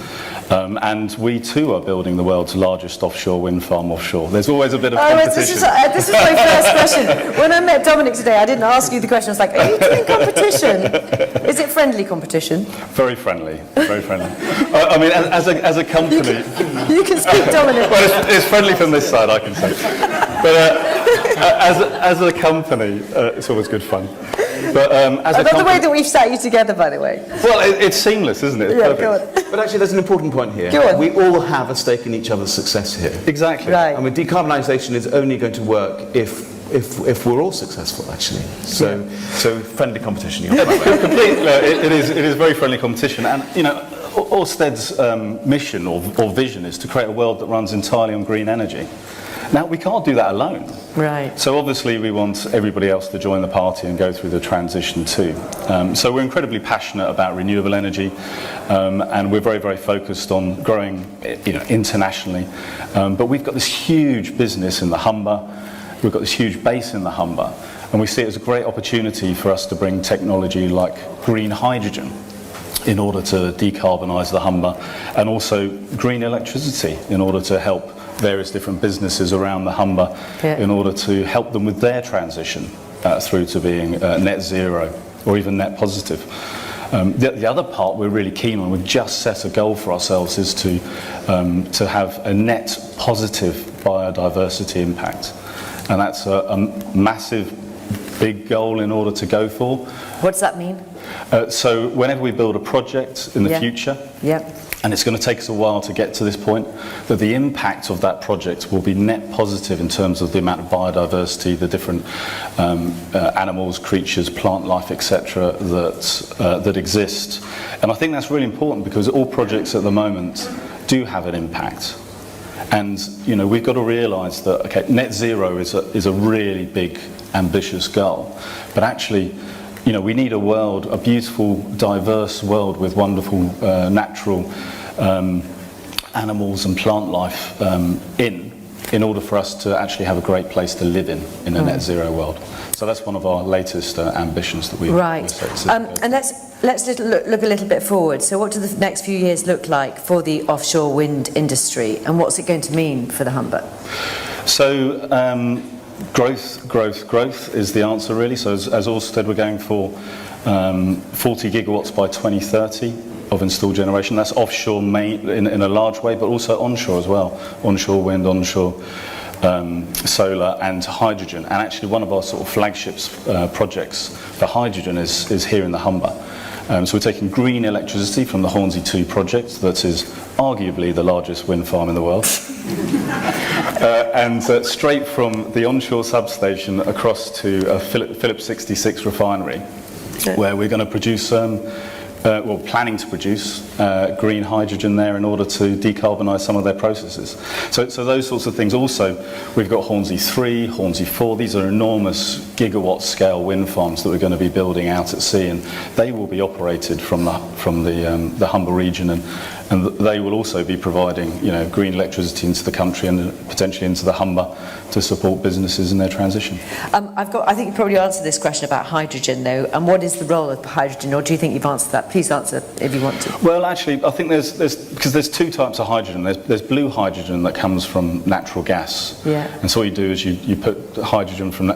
And we too are building the world's largest offshore wind farm offshore. There's always a bit of competition. This is my first question. When I met Dominic today, I didn't ask you the question. I was like, are you doing competition? Is it friendly competition? Very friendly, very friendly. I mean, as a company... You can speak, Dominic. Well, it's friendly from this side, I can say. But as a company, it's always good fun. But as a the way that we've sat you together, by the way. Well, it's seamless, isn't it? It's yeah, perfect. go on. But actually, there's an important point here. Go on. We all have a stake in each other's success here. Exactly. Right. I mean, decarbonisation is only going to work if we're all successful, actually. So friendly competition. Completely. It is very friendly competition, and you know, Ørsted's mission or vision is to create a world that runs entirely on green energy. Now, we can't do that alone. Right. So obviously we want everybody else to join the party and go through the transition too. So we're incredibly passionate about renewable energy, and we're very, very focused on growing, you know, internationally. But we've got this huge business in the Humber. We've got this huge base in the Humber, and we see it as a great opportunity for us to bring technology like green hydrogen in order to decarbonise the Humber, and also green electricity in order to help various different businesses around the Humber in order to help them with their transition through to being net zero or even net positive. The other part we're really keen on, we've just set a goal for ourselves, is to have a net positive biodiversity impact. And that's a massive, big goal in order to go for. What does that mean? So whenever we build a project in the future, and it's going to take us a while to get to this point, that the impact of that project will be net positive in terms of the amount of biodiversity, the different animals, creatures, plant life, etc. that exist. And I think that's really important, because all projects at the moment do have an impact. And you know, we've got to realise that net zero is a really big, ambitious goal, but actually, you know, we need a world, a beautiful, diverse world with wonderful natural animals and plant life in order for us to actually have a great place to live in a net zero world. So that's one of our latest ambitions that we've set. And let's look a little bit forward. So what do the next few years look like for the offshore wind industry, and what's it going to mean for the Humber? So growth is the answer, really. So as Ørsted, we're going for 40 gigawatts by 2030 of installed generation. That's offshore in a large way, but also onshore as well. Onshore wind, onshore solar and hydrogen. And actually one of our sort of flagships projects for hydrogen is here in the Humber. So we're taking green electricity from the Hornsea 2 project, that is arguably the largest wind farm in the world, and straight from the onshore substation across to a Phillips 66 refinery, where we're going to produce, planning to produce green hydrogen there in order to decarbonise some of their processes. So those sorts of things. Also, we've got Hornsea 3, Hornsea 4. These are enormous gigawatt scale wind farms that we're going to be building out at sea, and they will be operated from the Humber region, and they will also be providing, you know, green electricity into the country and potentially into the Humber to support businesses in their transition. I think you probably answered this question about hydrogen, though. And what is the role of hydrogen, or do you think you've answered that? Please answer if you want to. Well, actually, I think there's two types of hydrogen. There's blue hydrogen that comes from natural gas. Yeah. And so what you do is you put hydrogen from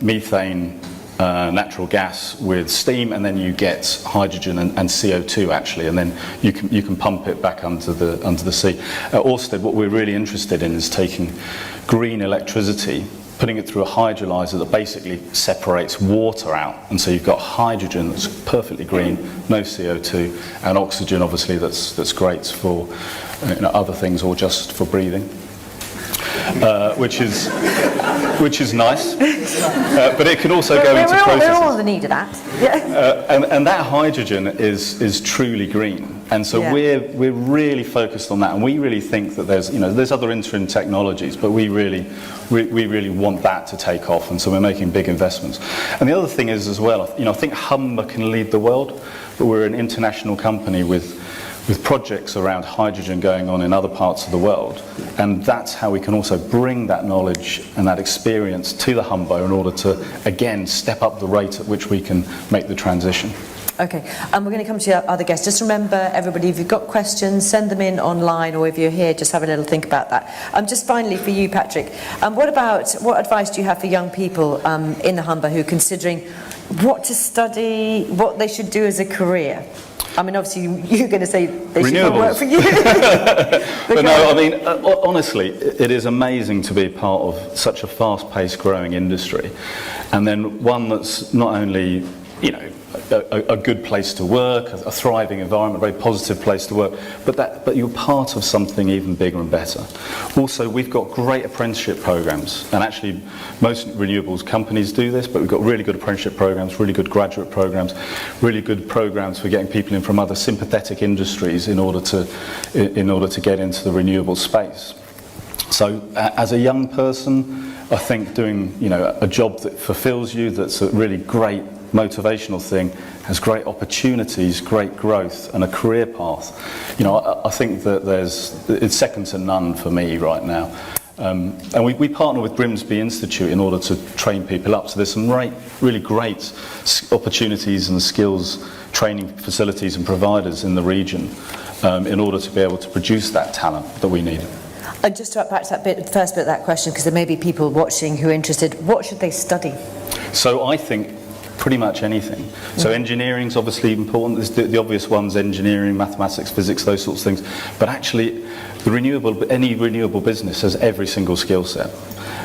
methane, natural gas with steam, and then you get hydrogen and CO2 actually, and then you can pump it back under the sea. At Ørsted, what we're really interested in is taking green electricity, putting it through a hydrolyzer that basically separates water out, and so you've got hydrogen that's perfectly green, no CO2, and oxygen obviously that's great for other things or just for breathing. which is nice. But it can also go into processes. We're all in the need of that. Yeah. And that hydrogen is truly green, and so we're really focused on that, and we really think that there's other interim technologies, but we really want that to take off, and so we're making big investments. And the other thing is as well, I think Humber can lead the world, but we're an international company with projects around hydrogen going on in other parts of the world, and that's how we can also bring that knowledge and that experience to the Humber in order to, again, step up the rate at which we can make the transition. Okay, and we're going to come to our other guests. Just remember, everybody, if you've got questions, send them in online, or if you're here, just have a little think about that. Just finally for you, Patrick, what advice do you have for young people in the Humber who are considering what to study, what they should do as a career? I mean, obviously, you're going to say they should not work for you. But no, I mean, honestly, it is amazing to be part of such a fast-paced growing industry, and then one that's not only, a good place to work, a thriving environment, a very positive place to work, but you're part of something even bigger and better. Also, we've got great apprenticeship programs, and actually most renewables companies do this, but we've got really good apprenticeship programs, really good graduate programs, really good programs for getting people in from other sympathetic industries in order to get into the renewable space. So as a young person, I think doing a job that fulfills you, that's a really great motivational thing, has great opportunities, great growth, and a career path. I think that it's second to none for me right now. And we partner with Grimsby Institute in order to train people up. So there's some really great opportunities and skills training facilities and providers in the region in order to be able to produce that talent that we need. And just to unpack that first bit of that question, because there may be people watching who are interested, what should they study? So I think pretty much anything. So engineering's obviously important. There's the obvious ones: engineering, mathematics, physics, those sorts of things. But actually, any renewable business has every single skill set.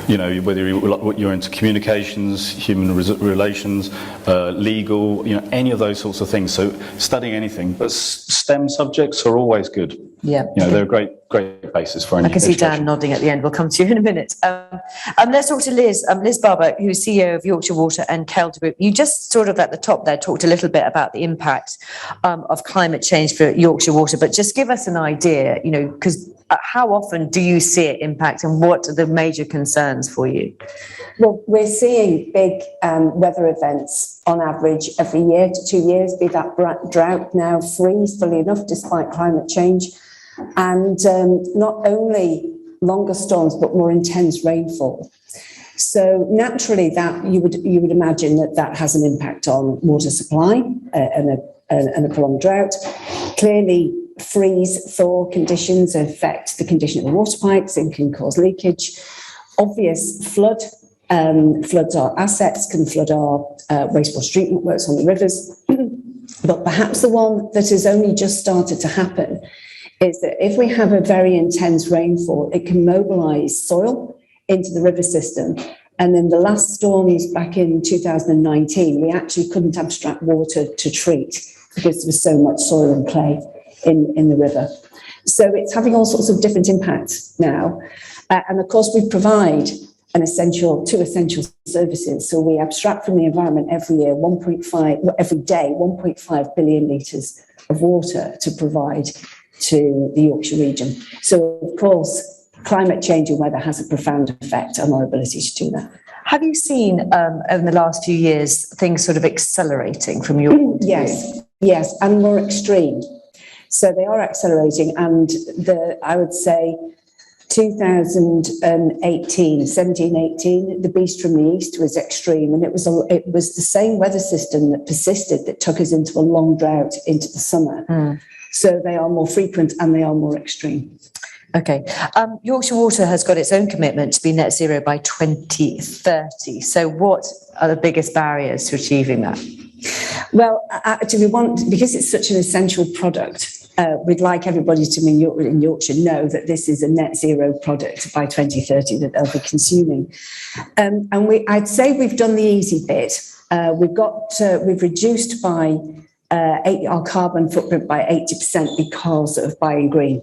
Whether you're into communications, human relations, legal, any of those sorts of things. So studying anything, but STEM subjects are always good. Yeah. They're a great basis for any I can see education. Dan nodding at the end. We'll come to you in a minute. Let's talk to Liz. Liz Barber, who's CEO of Yorkshire Water and Kelda Group. You just sort of at the top there talked a little bit about the impact of climate change for Yorkshire Water, but just give us an idea, because how often do you see it impact, and what are the major concerns for you? Well, we're seeing big weather events on average every year to 2 years, be that drought, now freeze, fully enough, despite climate change. And not only longer storms, but more intense rainfall. So naturally, that you would imagine that has an impact on water supply and a prolonged drought. Clearly, freeze-thaw conditions affect the condition of the water pipes and can cause leakage. Obvious floods our assets, can flood our wastewater treatment works on the rivers. But perhaps the one that has only just started to happen is that if we have a very intense rainfall, it can mobilise soil into the river system. And in the last storms back in 2019, we actually couldn't abstract water to treat because there was so much soil and clay in the river. So it's having all sorts of different impacts now. And of course, we provide two essential services. So we abstract from the environment every day 1.5 billion litres of water to provide to the Yorkshire region. So, of course, climate change and weather has a profound effect on our ability to do that. Have you seen over the last few years things sort of accelerating from your point of view? Yes, and more extreme. So they are accelerating, and I would say 17-18, the beast from the east was extreme, and it was the same weather system that persisted that took us into a long drought into the summer. So they are more frequent and they are more extreme. Okay. Yorkshire Water has got its own commitment to be net zero by 2030. So what are the biggest barriers to achieving that? Well, because it's such an essential product, we'd like everybody in Yorkshire know that this is a net zero product by 2030 that they'll be consuming. And I'd say we've done the easy bit. We've reduced our carbon footprint by 80% because of buying green.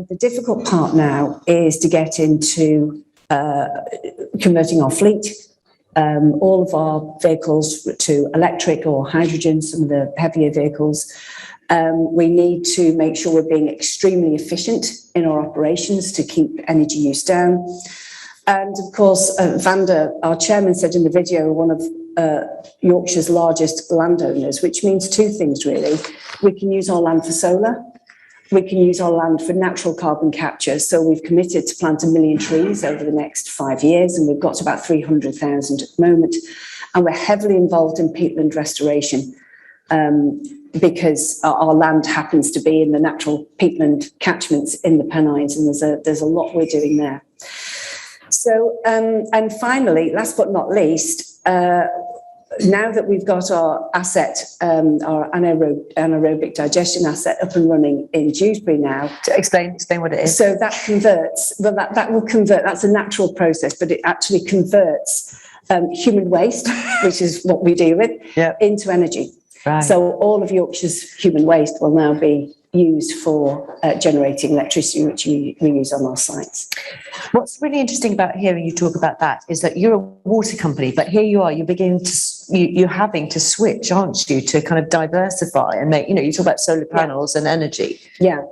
The difficult part now is to get into converting our fleet, all of our vehicles to electric or hydrogen, some of the heavier vehicles. We need to make sure we're being extremely efficient in our operations to keep energy use down. And of course, Vanda, our chairman, said in the video, one of Yorkshire's largest landowners, which means two things really. We can use our land for solar. We can use our land for natural carbon capture. So we've committed to plant 1 million trees over the next 5 years, and we've got to about 300,000 at the moment. And we're heavily involved in peatland restoration because our land happens to be in the natural peatland catchments in the Pennines, and there's a lot we're doing there. So, and finally, last but not least, now that we've got our asset, our anaerobic digestion asset up and running in Dewsbury now. Explain what it is. So that converts, well, that will convert, that's a natural process, but it actually converts human waste, which is what we deal with, into energy. Right. So all of Yorkshire's human waste will now be used for generating electricity, which we use on our sites. What's really interesting about hearing you talk about that is that you're a water company, but here you are, you're having to switch, aren't you, to kind of diversify and make, you talk about solar panels and energy. Yeah,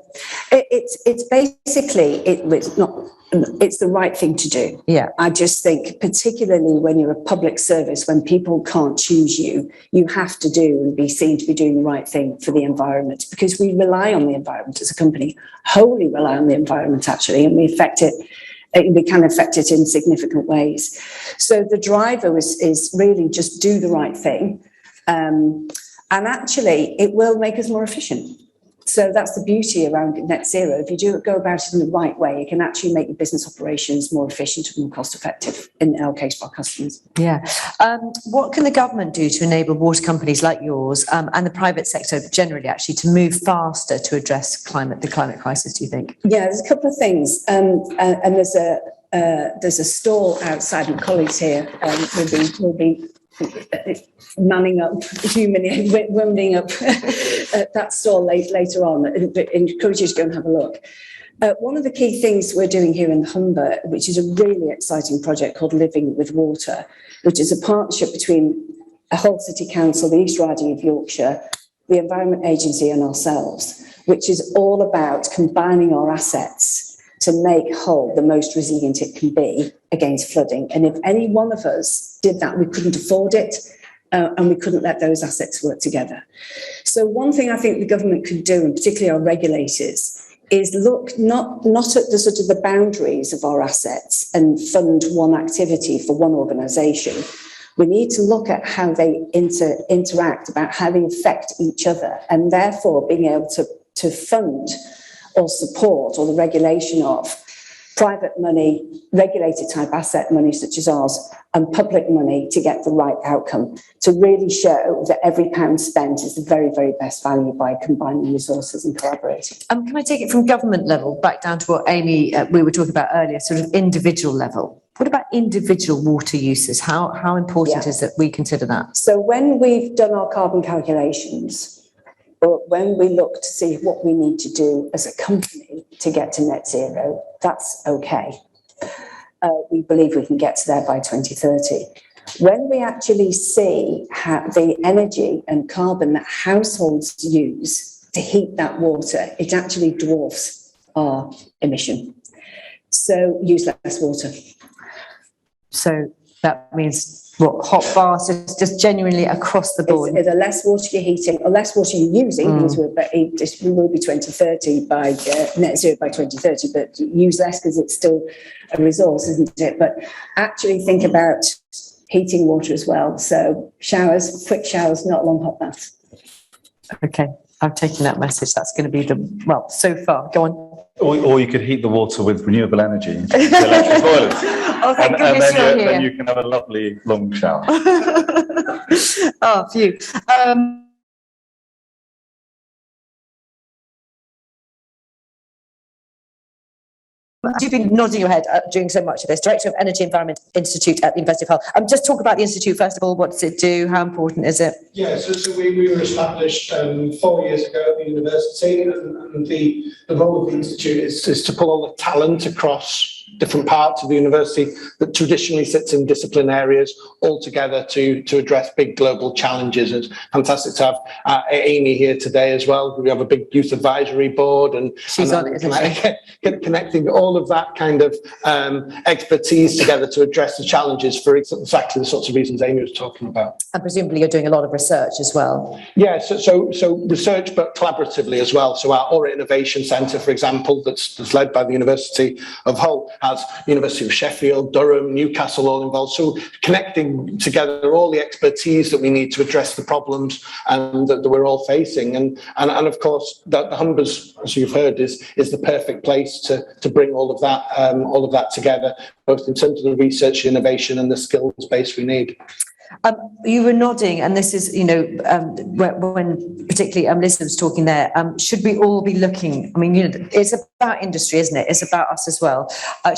it's basically, it's the right thing to do. Yeah. I just think, particularly when you're a public service, when people can't choose you, you have to do and be seen to be doing the right thing for the environment, because we rely on the environment as a company, wholly rely on the environment actually, and we can affect it in significant ways. So the driver is really just do the right thing. And actually it will make us more efficient. So that's the beauty around net zero. If you go about it in the right way, it can actually make your business operations more efficient and more cost effective, in our case for our customers. Yeah. What can the government do to enable water companies like yours and the private sector generally actually to move faster to address the climate crisis, do you think? Yeah, there's a couple of things. And there's a stall outside, my colleagues here will be manning up, winding up that stall later on. I encourage you to go and have a look. One of the key things we're doing here in Humber, which is a really exciting project called Living with Water, which is a partnership between a whole city council, the East Riding of Yorkshire, the Environment Agency and ourselves, which is all about combining our assets to make Hull the most resilient it can be against flooding. And if any one of us did that, we couldn't afford it and we couldn't let those assets work together. So one thing I think the government could do, and particularly our regulators, is look not at the sort of the boundaries of our assets and fund one activity for one organisation. We need to look at how they interact, about how they affect each other, and therefore being able to fund or support or the regulation of private money, regulated type asset money such as ours, and public money to get the right outcome, to really show that every pound spent is the very, very best value by combining resources and collaborating. Can I take it from government level back down to what Amy, we were talking about earlier, sort of individual level? What about individual water uses? How important is it we consider that? So when we've done our carbon calculations, or when we look to see what we need to do as a company to get to net zero, that's okay. We believe we can get to there by 2030. When we actually see how the energy and carbon that households use to heat that water, it actually dwarfs our emission. So use less water. So that means what, hot baths, just genuinely across the board? The less water you're heating, or less water you're using, because we will be 2030 by net zero by 2030, but use less because it's still a resource, isn't it? But actually think about heating water as well. So showers, quick showers, not long hot baths. Okay, I've taken that message. That's going to be so far. Go on. Or you could heat the water with renewable energy, electric boilers. Oh, thank goodness you're here. Then you can have a lovely long shower. Oh, phew. You've been nodding your head during so much of this. Director of Energy Environment Institute at the University of Hull. Just talk about the Institute first of all. What does it do? How important is it? Yeah, so we were established 4 years ago at the university, and the role of the Institute is to pull all the talent across different parts of the university that traditionally sits in discipline areas all together to address big global challenges. It's fantastic to have Amy here today as well. We have a big youth advisory board and connecting all of that kind of expertise together to address the challenges for exactly the sorts of reasons Amy was talking about. And presumably you're doing a lot of research as well. Yeah, so research, but collaboratively as well. So our Aura Innovation Centre, for example, that's led by the University of Hull, has University of Sheffield, Durham, Newcastle all involved. So connecting together all the expertise that we need to address the problems that we're all facing. And of course, the Humbers, as you've heard, is the perfect place to bring all of that together, both in terms of the research, innovation, and the skills base we need. You were nodding, and this is, when particularly Liz was talking there, should we all be looking, it's about industry, isn't it? It's about us as well.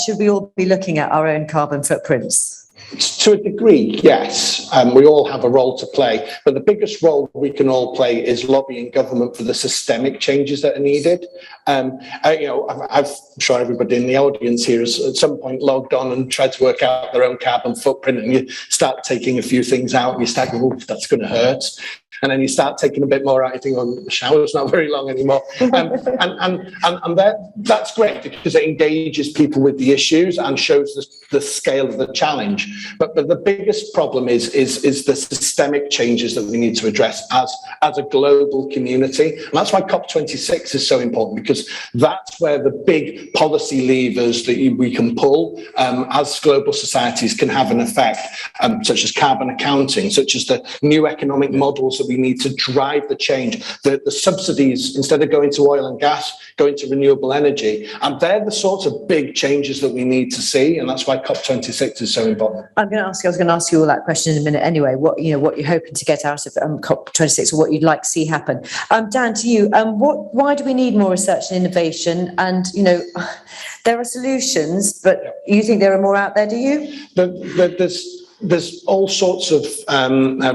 Should we all be looking at our own carbon footprints? To a degree, yes. We all have a role to play, but the biggest role we can all play is lobbying government for the systemic changes that are needed. I'm sure everybody in the audience here has at some point logged on and tried to work out their own carbon footprint, and you start taking a few things out and you start going, oh, that's going to hurt. And then you start taking a bit more out, you think, oh, the shower's not very long anymore. And that's great because it engages people with the issues and shows the scale of the challenge. But the biggest problem is the systemic changes that we need to address as a global community. And that's why COP26 is so important, because that's where the big policy levers that we can pull as global societies can have an effect, such as carbon accounting, such as the new economic models that we need to drive the change, the subsidies, instead of going to oil and gas, going to renewable energy. And they're the sorts of big changes that we need to see. And that's why COP26 is so important. I was going to ask you all that question in a minute anyway, what you're hoping to get out of COP26 or what you'd like to see happen. Dan, to you, why do we need more research and innovation? And, there are solutions, but you think there are more out there, do you? There's all sorts of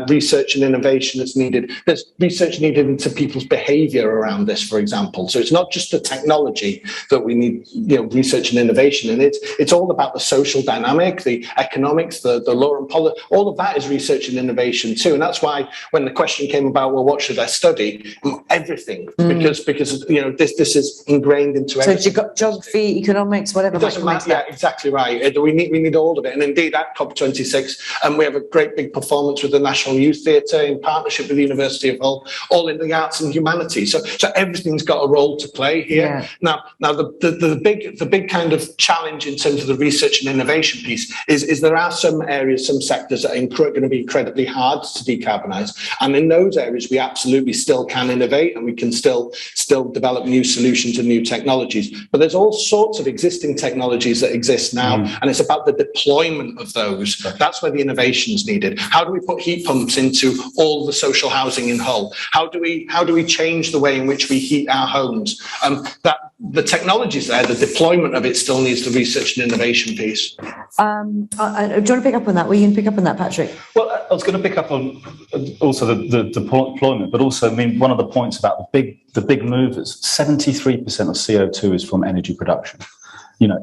research and innovation that's needed. There's research needed into people's behaviour around this, for example. So it's not just the technology that we need, research and innovation in. It's all about the social dynamic, the economics, the law and policy. All of that is research and innovation too. And that's why when the question came about, well, what should I study? Everything, because this is ingrained into everything. So you've got geography, economics, whatever. It doesn't matter. Yeah, exactly right. We need all of it. And indeed, at COP26. And we have a great big performance with the National Youth Theatre in partnership with the University of Hull, all in the arts and humanities. So everything's got a role to play here. Yeah. Now the big kind of challenge in terms of the research and innovation piece is there are some areas, some sectors that are going to be incredibly hard to decarbonise. And in those areas, we absolutely still can innovate and we can still develop new solutions and new technologies. But there's all sorts of existing technologies that exist now, and it's about the deployment of those. That's where the innovation is needed. How do we put heat pumps into all the social housing in Hull? How do we change the way in which we heat our homes? That the technology's there, the deployment of it still needs the research and innovation piece. Do you want to pick up on that? Were you going to pick up on that, Patrick? Well, I was going to pick up on also the deployment, but also, one of the points about the big movers, 73% of CO2 is from energy production.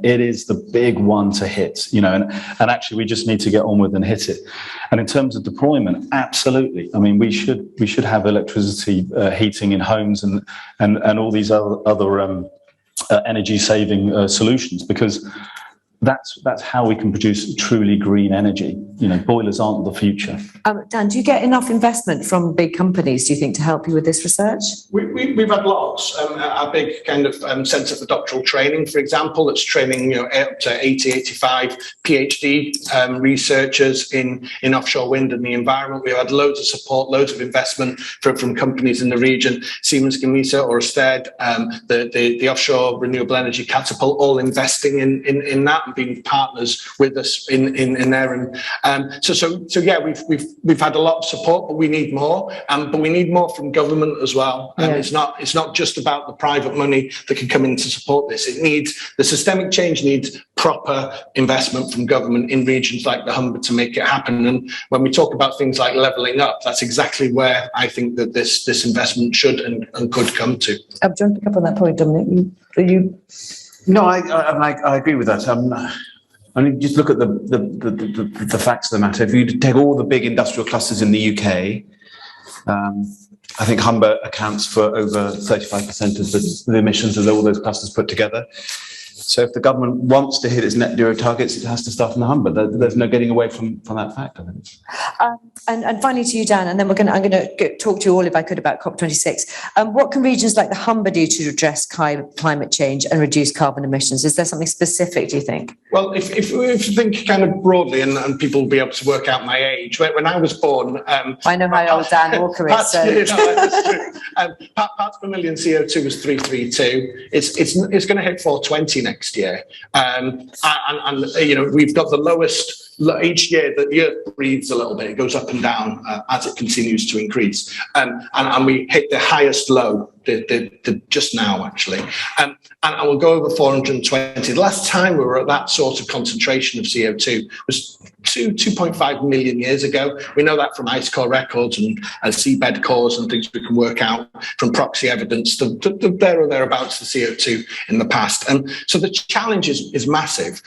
It is the big one to hit, and actually we just need to get on with and hit it. And in terms of deployment, absolutely. We should have electricity heating in homes and all these other energy saving solutions, because that's how we can produce truly green energy. Boilers aren't the future. Dan, do you get enough investment from big companies, do you think, to help you with this research? We've had lots. Our big kind of centre for doctoral training, for example, that's training up to 85 PhD researchers in offshore wind and the environment. We've had loads of support, loads of investment from companies in the region. Siemens Gamesa, Ørsted, the offshore renewable energy catapult, all investing in that. and been partners with us in there. And so yeah, we've had a lot of support, but we need more. But we need more from government as well. And it's not just about the private money that can come in to support this. The systemic change needs proper investment from government in regions like the Humber to make it happen. And when we talk about things like levelling up, that's exactly where I think that this investment should and could come to. Do you want to pick up on that point, Dominic? No, I agree with that. I mean, just look at the facts of the matter. If you take all the big industrial clusters in the UK, I think Humber accounts for over 35% of the emissions of all those clusters put together. So if the government wants to hit its net zero targets, it has to start in the Humber. There's no getting away from that fact, I think. And finally to you, Dan, and then I'm going to talk to you all, if I could, about COP26. What can regions like the Humber do to address climate change and reduce carbon emissions? Is there something specific, do you think? Well, if you think kind of broadly, and people will be able to work out my age, when I was born... I know how old Dan Walker is, so... that's true. Parts per million CO2 was 332. It's going to hit 420 next year. And you know, we've got the lowest... Each year that the Earth breathes a little bit, it goes up and down as it continues to increase. And we hit the highest low just now, actually. And we'll go over 420. The last time we were at that sort of concentration of CO2 was 2.5 million years ago. We know that from ice core records and seabed cores and things we can work out from proxy evidence, there or thereabouts the CO2 in the past. And so the challenge is massive.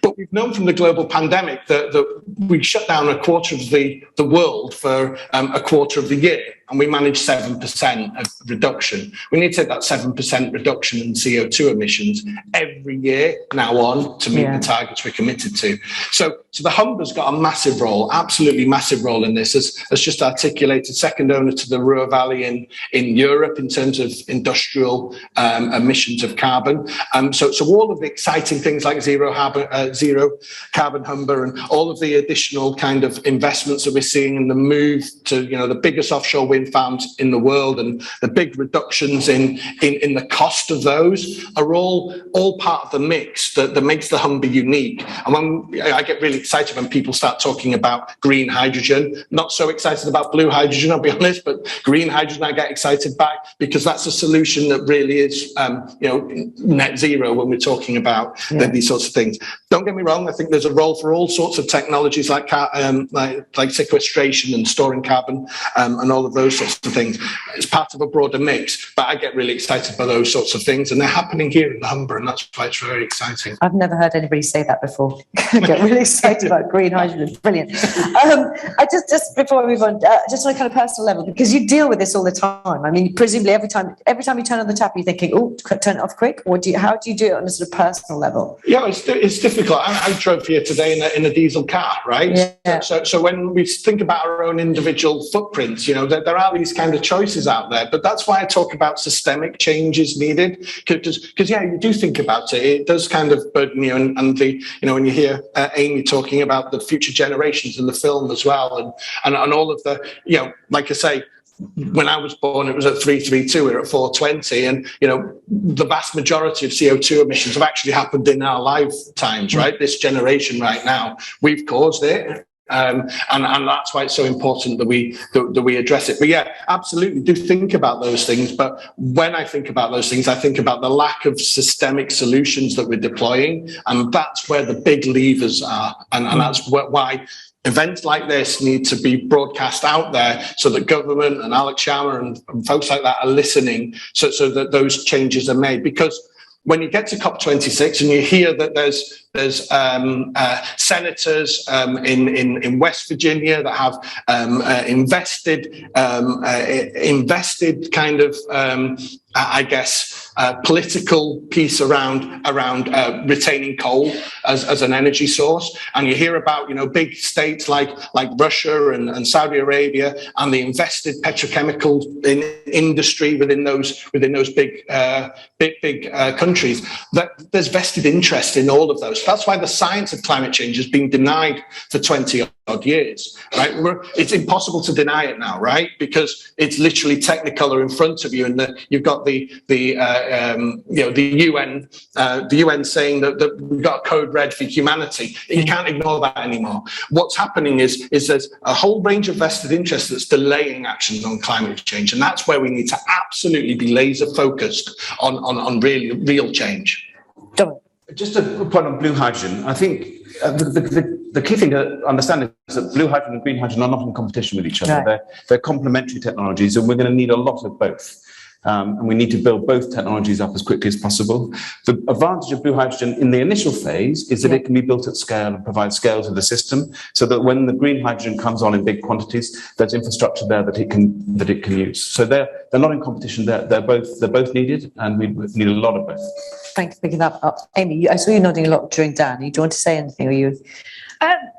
But we've known from the global pandemic that we shut down a quarter of the world for a quarter of the year, and we managed 7% of reduction. We need to take that 7% reduction in CO2 emissions every year now on to meet the targets we're committed to. So the Humber's got a massive role, absolutely massive role in this, as just articulated, second owner to the Ruhr Valley in Europe in terms of industrial emissions of carbon. So all of the exciting things like zero carbon Humber and all of the additional kind of investments that we're seeing in the move to, you know, the biggest offshore wind farms in the world and the big reductions in the cost of those are all part of the mix that makes the Humber unique. And when I get really excited when people start talking about green hydrogen, not so excited about blue hydrogen, I'll be honest, but green hydrogen I get excited by, because that's a solution that really is, you know, net zero when we're talking about these sorts of things. Don't get me wrong, I think there's a role for all sorts of technologies like sequestration and storing carbon and all of those sorts of things. It's part of a broader mix, but I get really excited by those sorts of things, and they're happening here in the Humber, and that's why it's very exciting. I've never heard anybody say that before. I get really excited about green hydrogen. Brilliant. I just before we move on, just on a kind of personal level, because you deal with this all the time. I mean, presumably every time you turn on the tap, you're thinking, "Oh, turn it off quick," or how do you do it on a sort of personal level? Yeah, it's difficult. I drove here today in a diesel car, right? Yeah. So when we think about our own individual footprints, you know, there are these kind of choices out there. But that's why I talk about systemic changes needed, because yeah, you do think about it. It does kind of burden you, and the, you know, when you hear Amy talking about the future generations in the film as well, and all of the, you know, like I say, when I was born, it was at 332, we're at 420. And, you know, the vast majority of CO2 emissions have actually happened in our lifetimes, right? This generation right now, we've caused it. And that's why it's so important that we address it. But yeah, absolutely do think about those things. But when I think about those things, I think about the lack of systemic solutions that we're deploying. And that's where the big levers are. And that's why events like this need to be broadcast out there so that government and Alex Sharma and folks like that are listening so that those changes are made. Because when you get to COP26 and you hear that there's senators in West Virginia that have invested kind of I guess political piece around retaining coal as an energy source, and you hear about, you know, big states like Russia and Saudi Arabia and the invested petrochemical industry within those big countries, that there's vested interest in all of those. That's why the science of climate change has been denied for 20 odd years, right? It's impossible to deny it now, right? Because it's literally Technicolor in front of you, and you've got the UN saying that we've got a code red for humanity. You can't ignore that anymore. What's happening is there's a whole range of vested interests that's delaying actions on climate change, and that's where we need to absolutely be laser focused on real change. Just a point on blue hydrogen. I think the key thing to understand is that blue hydrogen and green hydrogen are not in competition with each other. Right. They're complementary technologies, and we're going to need a lot of both. And we need to build both technologies up as quickly as possible. The advantage of blue hydrogen in the initial phase is that it can be built at scale and provide scale to the system, so that when the green hydrogen comes on in big quantities, there's infrastructure there that it can use. So they're not in competition. They're both needed, and we need a lot of both. Thanks for picking that up. Amy, I saw you nodding a lot during Dan. Do you want to say anything? Or you?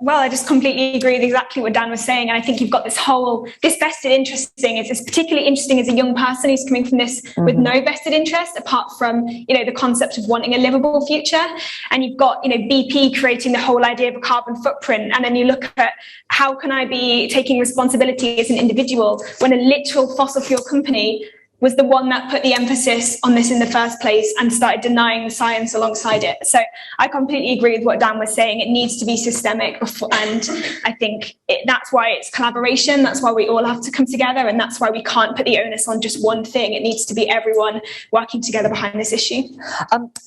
Well, I just completely agree with exactly what Dan was saying, and I think you've got this vested interest thing. It's particularly interesting as a young person who's coming from this with no vested interest, apart from the concept of wanting a livable future. And you've got BP creating the whole idea of a carbon footprint, and then you look at how can I be taking responsibility as an individual when a literal fossil fuel company was the one that put the emphasis on this in the first place and started denying the science alongside it. So I completely agree with what Dan was saying. It needs to be systemic, and I think that's why it's collaboration. That's why we all have to come together, and that's why we can't put the onus on just one thing. It needs to be everyone working together behind this issue.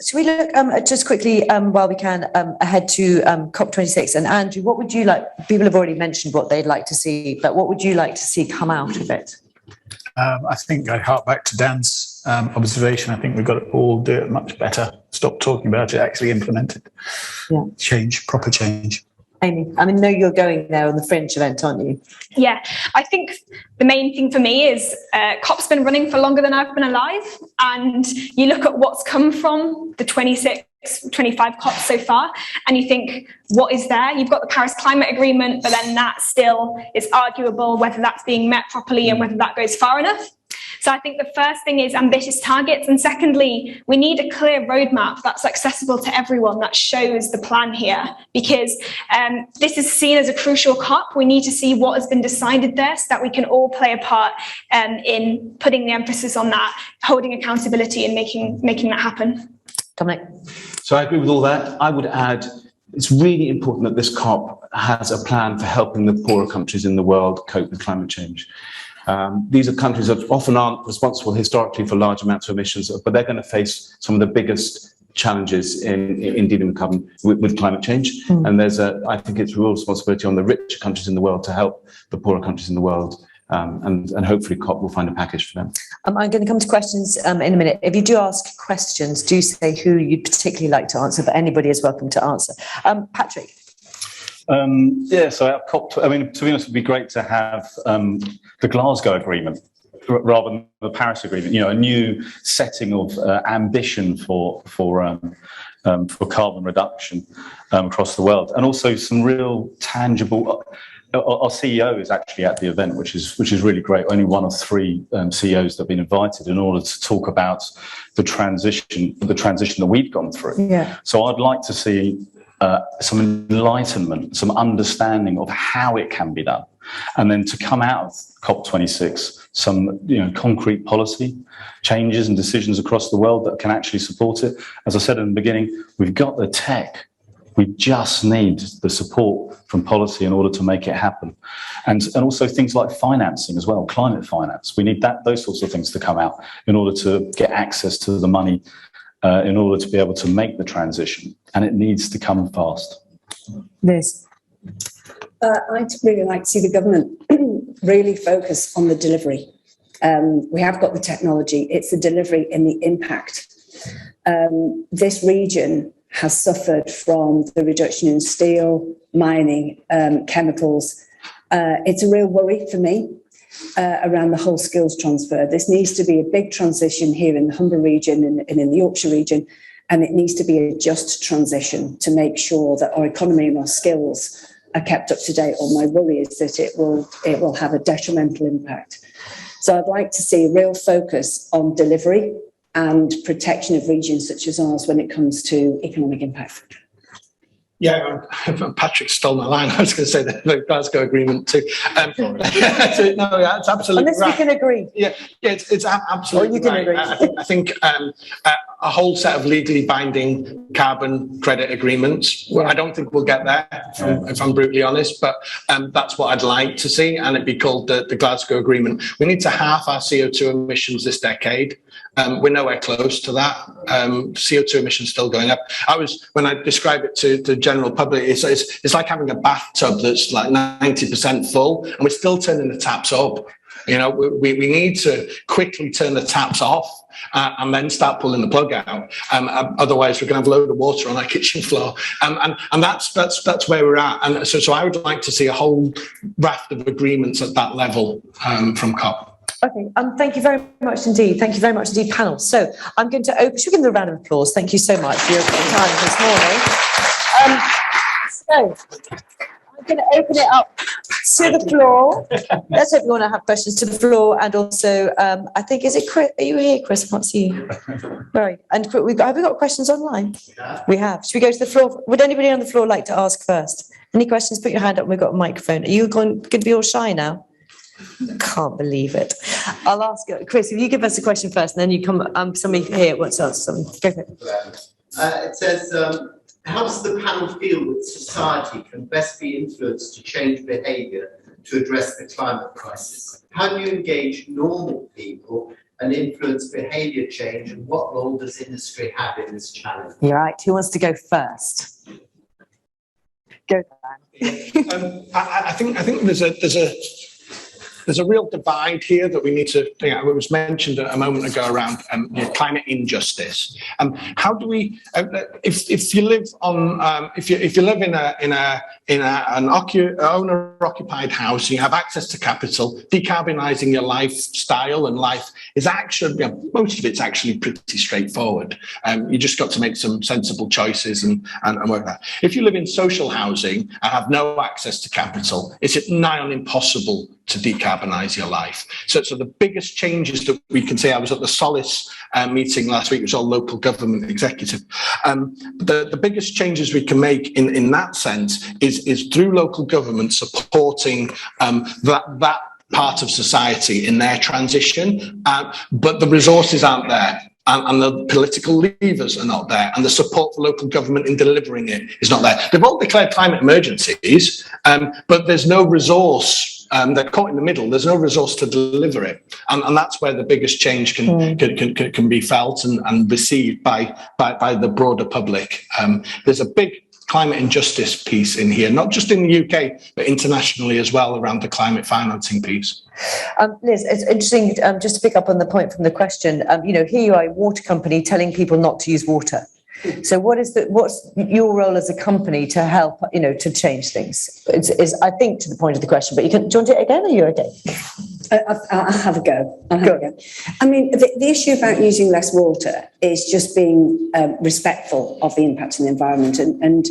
Should we look just quickly, while we can, ahead to COP26? And Andrew, what would you like? People have already mentioned what they'd like to see, but what would you like to see come out of it? I think I hark back to Dan's observation. I think we've got to all do it much better. Stop talking about it, actually implement it. Yeah. Change, proper change. Amy, I know you're going there on the Fringe event, aren't you? Yeah, I think the main thing for me is COP's been running for longer than I've been alive, and you look at what's come from the 25 COPs so far, and you think, what is there? You've got the Paris Climate Agreement, but then that still is arguable whether that's being met properly and whether that goes far enough. So I think the first thing is ambitious targets, and secondly, we need a clear roadmap that's accessible to everyone that shows the plan here, because this is seen as a crucial COP. We need to see what has been decided there so that we can all play a part in putting the emphasis on that, holding accountability and making that happen. Dominic? So I agree with all that. I would add, it's really important that this COP has a plan for helping the poorer countries in the world cope with climate change. These are countries that often aren't responsible historically for large amounts of emissions, but they're going to face some of the biggest challenges in dealing with climate change. And I think it's a real responsibility on the richer countries in the world to help the poorer countries in the world. And hopefully COP will find a package for them. I'm going to come to questions in a minute. If you do ask questions, do say who you'd particularly like to answer, but anybody is welcome to answer. Patrick? So at COP, to be honest, it would be great to have the Glasgow Agreement rather than the Paris Agreement. A new setting of ambition for carbon reduction across the world, and also some real tangible. Our CEO is actually at the event, which is really great. Only one of three CEOs that have been invited in order to talk about the transition that we've gone through. Yeah. So I'd like to see some enlightenment, some understanding of how it can be done, and then to come out of COP26 some concrete policy changes and decisions across the world that can actually support it. As I said in the beginning, we've got the tech. We just need the support from policy in order to make it happen. And also things like financing as well, climate finance. We need those sorts of things to come out in order to get access to the money in order to be able to make the transition. And it needs to come fast. Liz? I'd really like to see the government really focus on the delivery. We have got the technology, it's the delivery and the impact. This region has suffered from the reduction in steel, mining, chemicals. It's a real worry for me around the whole skills transfer. This needs to be a big transition here in the Humber region and in the Yorkshire region, and it needs to be a just transition to make sure that our economy and our skills are kept up to date. Or my worry is that it will have a detrimental impact. So I'd like to see a real focus on delivery and protection of regions such as ours when it comes to economic impact. Yeah, Patrick stole my line. I was going to say the Glasgow Agreement too. No, yeah, it's absolutely Unless right. we can agree. Yeah, it's absolutely Or you can right. agree. I think a whole set of legally binding carbon credit agreements. Well, I don't think we'll get there, if I'm brutally honest, but that's what I'd like to see, and it'd be called the Glasgow Agreement. We need to halve our CO2 emissions this decade. We're nowhere close to that. CO2 emissions still going up. When I describe it to the general public, it's like having a bathtub that's like 90% full, and we're still turning the taps up. You know, we need to quickly turn the taps off and then start pulling the plug out. Otherwise, we're going to have a load of water on our kitchen floor. And that's where we're at. And so I would like to see a whole raft of agreements at that level from COP. Okay, thank you very much indeed. Thank you very much indeed, panel. So I'm going to open, should we give them a round of applause? Thank you so much for your time this morning. So I'm going to open it up to the floor. Let's hope you want to have questions to the floor, and also I think, is it Chris? Are you here, Chris? I can't see you. Right, and have we got questions online? We have. Should we go to the floor? Would anybody on the floor like to ask first? Any questions? Put your hand up. We've got a microphone. Are you going to be all shy now? Can't believe it. I'll ask Chris, if you give us a question first, and then you come. Somebody here wants to answer something. Go for it. It says, how does the panel feel that society can best be influenced to change behaviour to address the climate crisis? How do you engage normal people and influence behaviour change, and what role does industry have in this challenge? You're right. Who wants to go first? Go, Dan. I think there's a real divide here that we need to. It was mentioned a moment ago around climate injustice. How do we? If you live on, if you live in an owner-occupied house, and you have access to capital, decarbonising your lifestyle and life is actually, most of it's actually pretty straightforward. You just got to make some sensible choices and work that. If you live in social housing and have no access to capital, it's nigh on impossible to decarbonise your life. So the biggest changes that we can see, I was at the Solace meeting last week, which was all local government executive. The biggest changes we can make in that sense is through local government supporting that part of society in their transition, but the resources aren't there. And the political levers are not there, and the support for local government in delivering it is not there. They've all declared climate emergencies, but there's no resource. They're caught in the middle. There's no resource to deliver it, and that's where the biggest change can be felt and received by the broader public. There's a big climate injustice piece in here, not just in the UK, but internationally as well, around the climate financing piece. Liz, it's interesting, just to pick up on the point from the question, here you are, a water company telling people not to use water. So what's your role as a company to help, to change things? Is I think to the point of the question, but do you want it again, or you're okay? I'll have a go. I mean, the issue about using less water is just being respectful of the impact on the environment. And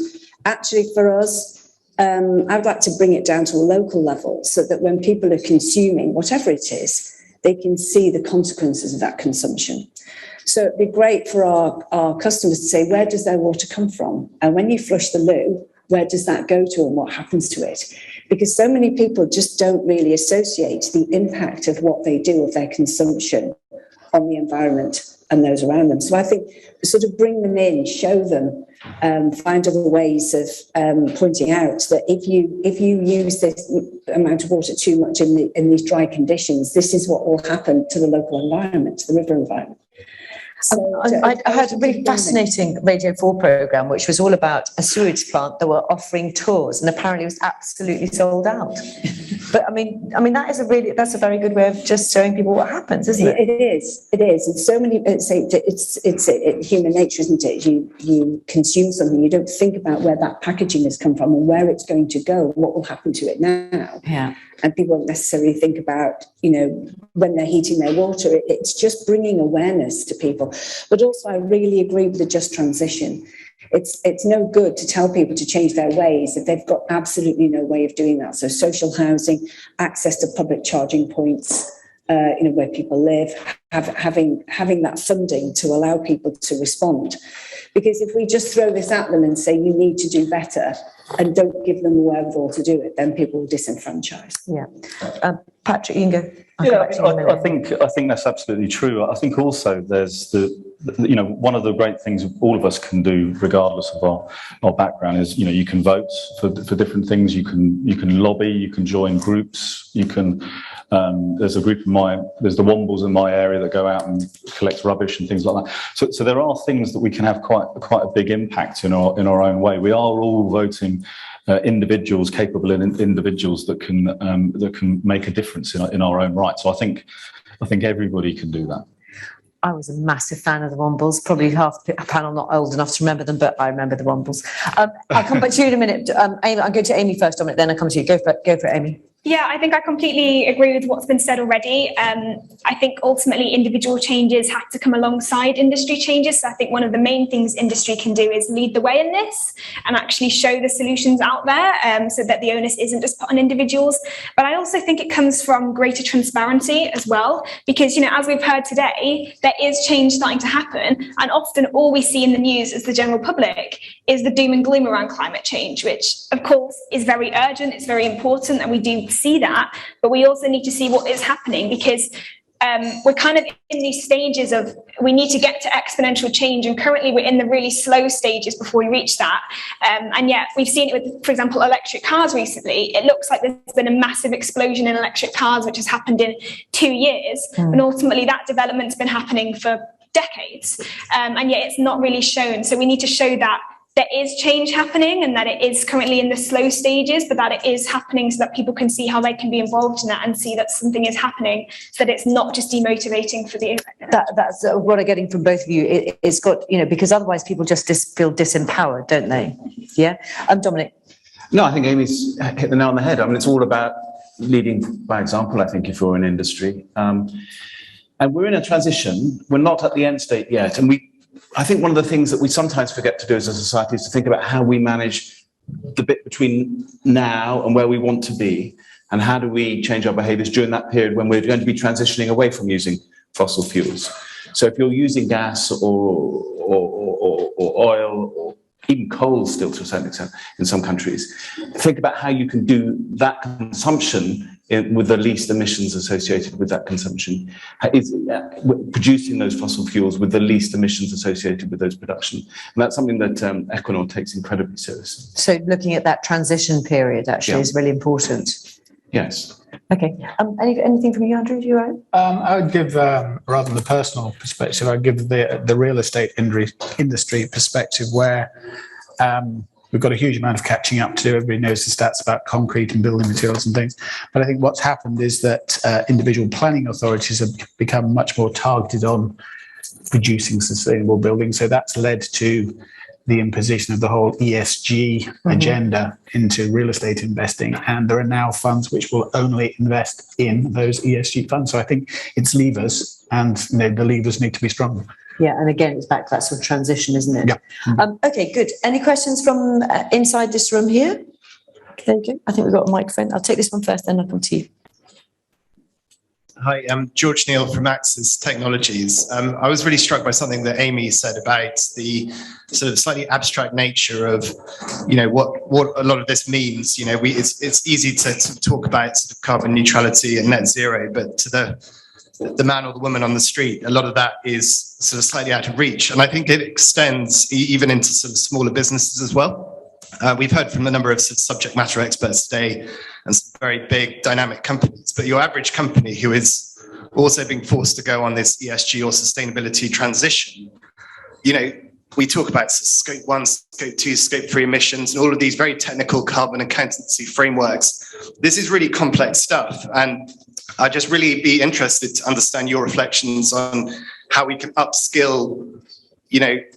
actually for us, I would like to bring it down to a local level so that when people are consuming, whatever it is, they can see the consequences of that consumption. So it'd be great for our customers to say, where does their water come from? And when you flush the loo, where does that go to and what happens to it? Because so many people just don't really associate the impact of what they do, of their consumption on the environment and those around them. So I think sort of bring them in, show them, find other ways of pointing out that if you use this amount of water too much in these dry conditions, this is what will happen to the local environment, to the river environment. So, I heard a really fascinating Radio 4 programme, which was all about a sewage plant that were offering tours, and apparently it was absolutely sold out. But I mean, that's a very good way of just showing people what happens, isn't it? It is. It's so many. It's human nature, isn't it? You consume something, you don't think about where that packaging has come from and where it's going to go, what will happen to it now. Yeah. And people won't necessarily think about, when they're heating their water. It's just bringing awareness to people. But also, I really agree with the just transition. It's no good to tell people to change their ways if they've got absolutely no way of doing that. So social housing, access to public charging points, where people live, having that funding to allow people to respond. Because if we just throw this at them and say, you need to do better, and don't give them the wherewithal to do it, then people will disenfranchise. Yeah. Patrick, you can go. I think that's absolutely true. I think also there's one of the great things all of us can do, regardless of our background, is you can vote for different things. You can lobby. You can join groups. You can. There's a group there's the Wombles in my area that go out and collect rubbish and things like that. So there are things that we can have quite a big impact in our own way. We are all voting individuals, capable individuals that can make a difference in our own right. So I think everybody can do that. I was a massive fan of the Wombles. Probably half the panel not old enough to remember them, but I remember the Wombles. I'll come back to you in a minute. Amy, I'll go to Amy first, Dominic, then I'll come to you. Go for it, Amy. Yeah, I think I completely agree with what's been said already. I think ultimately individual changes have to come alongside industry changes. So I think one of the main things industry can do is lead the way in this and actually show the solutions out there so that the onus isn't just put on individuals. But I also think it comes from greater transparency as well, because, as we've heard today, there is change starting to happen. And often all we see in the news as the general public is the doom and gloom around climate change, which of course is very urgent. It's very important, and we do see that, but we also need to see what is happening, because we're kind of in these stages of we need to get to exponential change, and currently we're in the really slow stages before we reach that. And yet we've seen it with, for example, electric cars recently. It looks like there's been a massive explosion in electric cars, which has happened in 2 years, and ultimately that development's been happening for decades, and yet it's not really shown. So we need to show that there is change happening, and that it is currently in the slow stages, but that it is happening, so that people can see how they can be involved in that and see that something is happening, so that it's not just demotivating for the. That's what I'm getting from both of you. It's got, because otherwise people just feel disempowered, don't they? Yeah. Dominic. No, I think Amy's hit the nail on the head. I mean, it's all about leading by example, I think, if you're in industry. And we're in a transition. We're not at the end state yet. And I think one of the things that we sometimes forget to do as a society is to think about how we manage the bit between now and where we want to be, and how do we change our behaviours during that period when we're going to be transitioning away from using fossil fuels. So if you're using gas or oil or even coal still to a certain extent in some countries, think about how you can do that consumption with the least emissions associated with that consumption, producing those fossil fuels with the least emissions associated with those production. And that's something that Equinor takes incredibly seriously. So looking at that transition period actually is really important. Yes. Okay. Anything from you, Andrew? You all right? I would give, rather than the personal perspective, I'd give the real estate industry perspective, where we've got a huge amount of catching up to do. Everybody knows the stats about concrete and building materials and things. But I think what's happened is that individual planning authorities have become much more targeted on producing sustainable buildings. So that's led to the imposition of the whole ESG agenda into real estate investing. And there are now funds which will only invest in those ESG funds. So I think it's levers, and the levers need to be stronger. Yeah, and again, it's back to that sort of transition, isn't it? Yeah. Okay, good. Any questions from inside this room here? There you go. I think we've got a microphone. I'll take this one first, then I'll come to you. Hi, I'm George Neal from Axis Technologies. I was really struck by something that Amy said about the sort of slightly abstract nature of, what a lot of this means. It's easy to talk about sort of carbon neutrality and net zero, but to the man or the woman on the street, a lot of that is sort of slightly out of reach. And I think it extends even into sort of smaller businesses as well. We've heard from a number of sort of subject matter experts today and some very big dynamic companies, but your average company who is also being forced to go on this ESG or sustainability transition, we talk about scope 1, scope 2, scope 3 emissions, and all of these very technical carbon accountancy frameworks. This is really complex stuff. And I'd just really be interested to understand your reflections on how we can upskill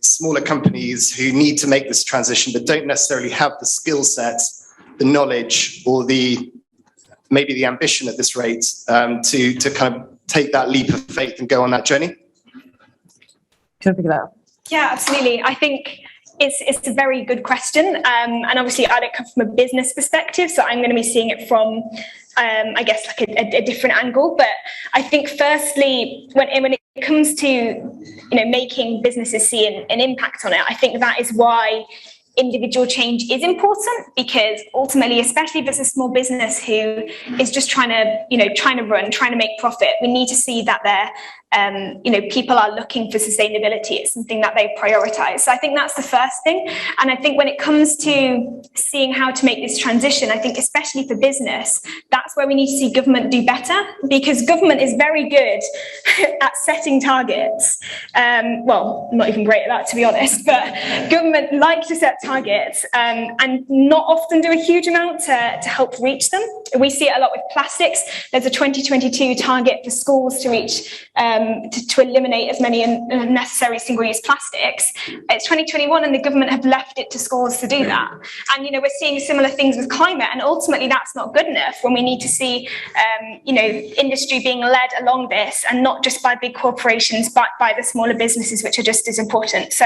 smaller companies who need to make this transition but don't necessarily have the skill sets, the knowledge, or maybe the ambition at this rate to kind of take that leap of faith and go on that journey. Can I pick it up? Yeah, absolutely. I think it's a very good question. And obviously I don't come from a business perspective, so I'm going to be seeing it from, I guess, like a different angle. But I think firstly, when it comes to, making businesses see an impact on it, I think that is why individual change is important, because ultimately, especially if it's a small business who is just trying to make profit, we need to see that people are looking for sustainability. It's something that they prioritize. So I think that's the first thing. And I think when it comes to seeing how to make this transition, I think especially for business, that's where we need to see government do better, because government is very good at setting targets. Well, not even great at that, to be honest, but government like to set targets and not often do a huge amount to help reach them. We see it a lot with plastics. There's a 2022 target for schools to reach to eliminate as many unnecessary single-use plastics. It's 2021 and the government have left it to schools to do that. And, we're seeing similar things with climate, and ultimately that's not good enough when we need to see, industry being led along this, and not just by big corporations, but by the smaller businesses, which are just as important. So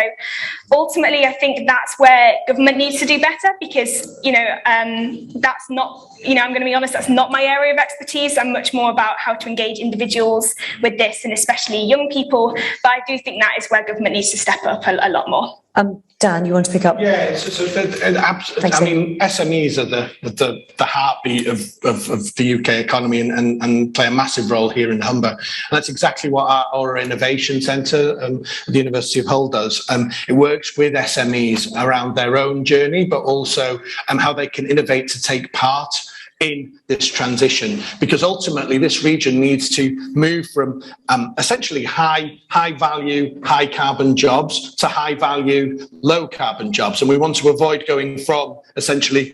ultimately, I think that's where government needs to do better, because, that's not, I'm going to be honest, that's not my area of expertise. I'm much more about how to engage individuals with this, and especially young people. But I do think that is where government needs to step up a lot more. Dan, you want to pick up? Yeah, SMEs are the heartbeat of the UK economy and play a massive role here in Humber. And that's exactly what our Innovation Centre at the University of Hull does. It works with SMEs around their own journey, but also how they can innovate to take part in this transition, because ultimately this region needs to move from essentially high value, high carbon jobs to high value, low carbon jobs. And we want to avoid going from essentially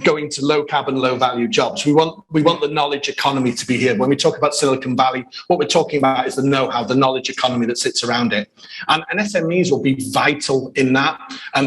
going to low carbon, low value jobs. We want the knowledge economy to be here. When we talk about Silicon Valley, what we're talking about is the know-how, the knowledge economy that sits around it. And SMEs will be vital in that.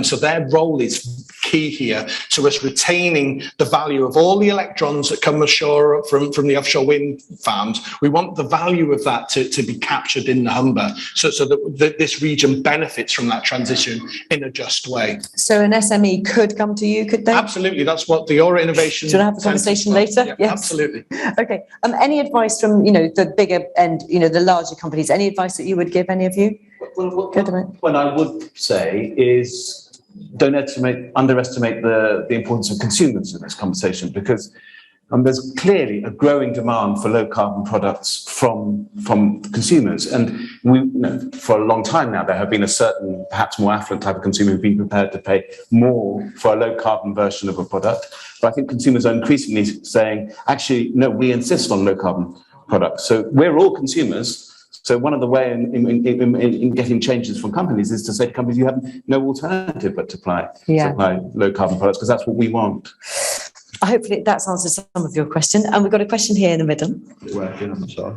So their role is key here to us retaining the value of all the electrons that come ashore from the offshore wind farms. We want the value of that to be captured in the Humber, so that this region benefits from that transition in a just way. So an SME could come to you, could they? Absolutely, that's what the Aura Innovation. Do you want to have a conversation later? Yeah, yes. Absolutely. Okay. Any advice from the bigger end, the larger companies? Any advice that you would give, any of you? What I would say is, don't underestimate the importance of consumers in this conversation, because there's clearly a growing demand for low carbon products from consumers. And for a long time now, there have been a certain, perhaps more affluent type of consumer who've been prepared to pay more for a low carbon version of a product. But I think consumers are increasingly saying, actually, no, we insist on low carbon products. So we're all consumers. So one of the ways in getting changes from companies is to say to companies, you have no alternative but to supply low carbon products, because that's what we want. Hopefully that's answered some of your question. And we've got a question here in the middle. I'm sure.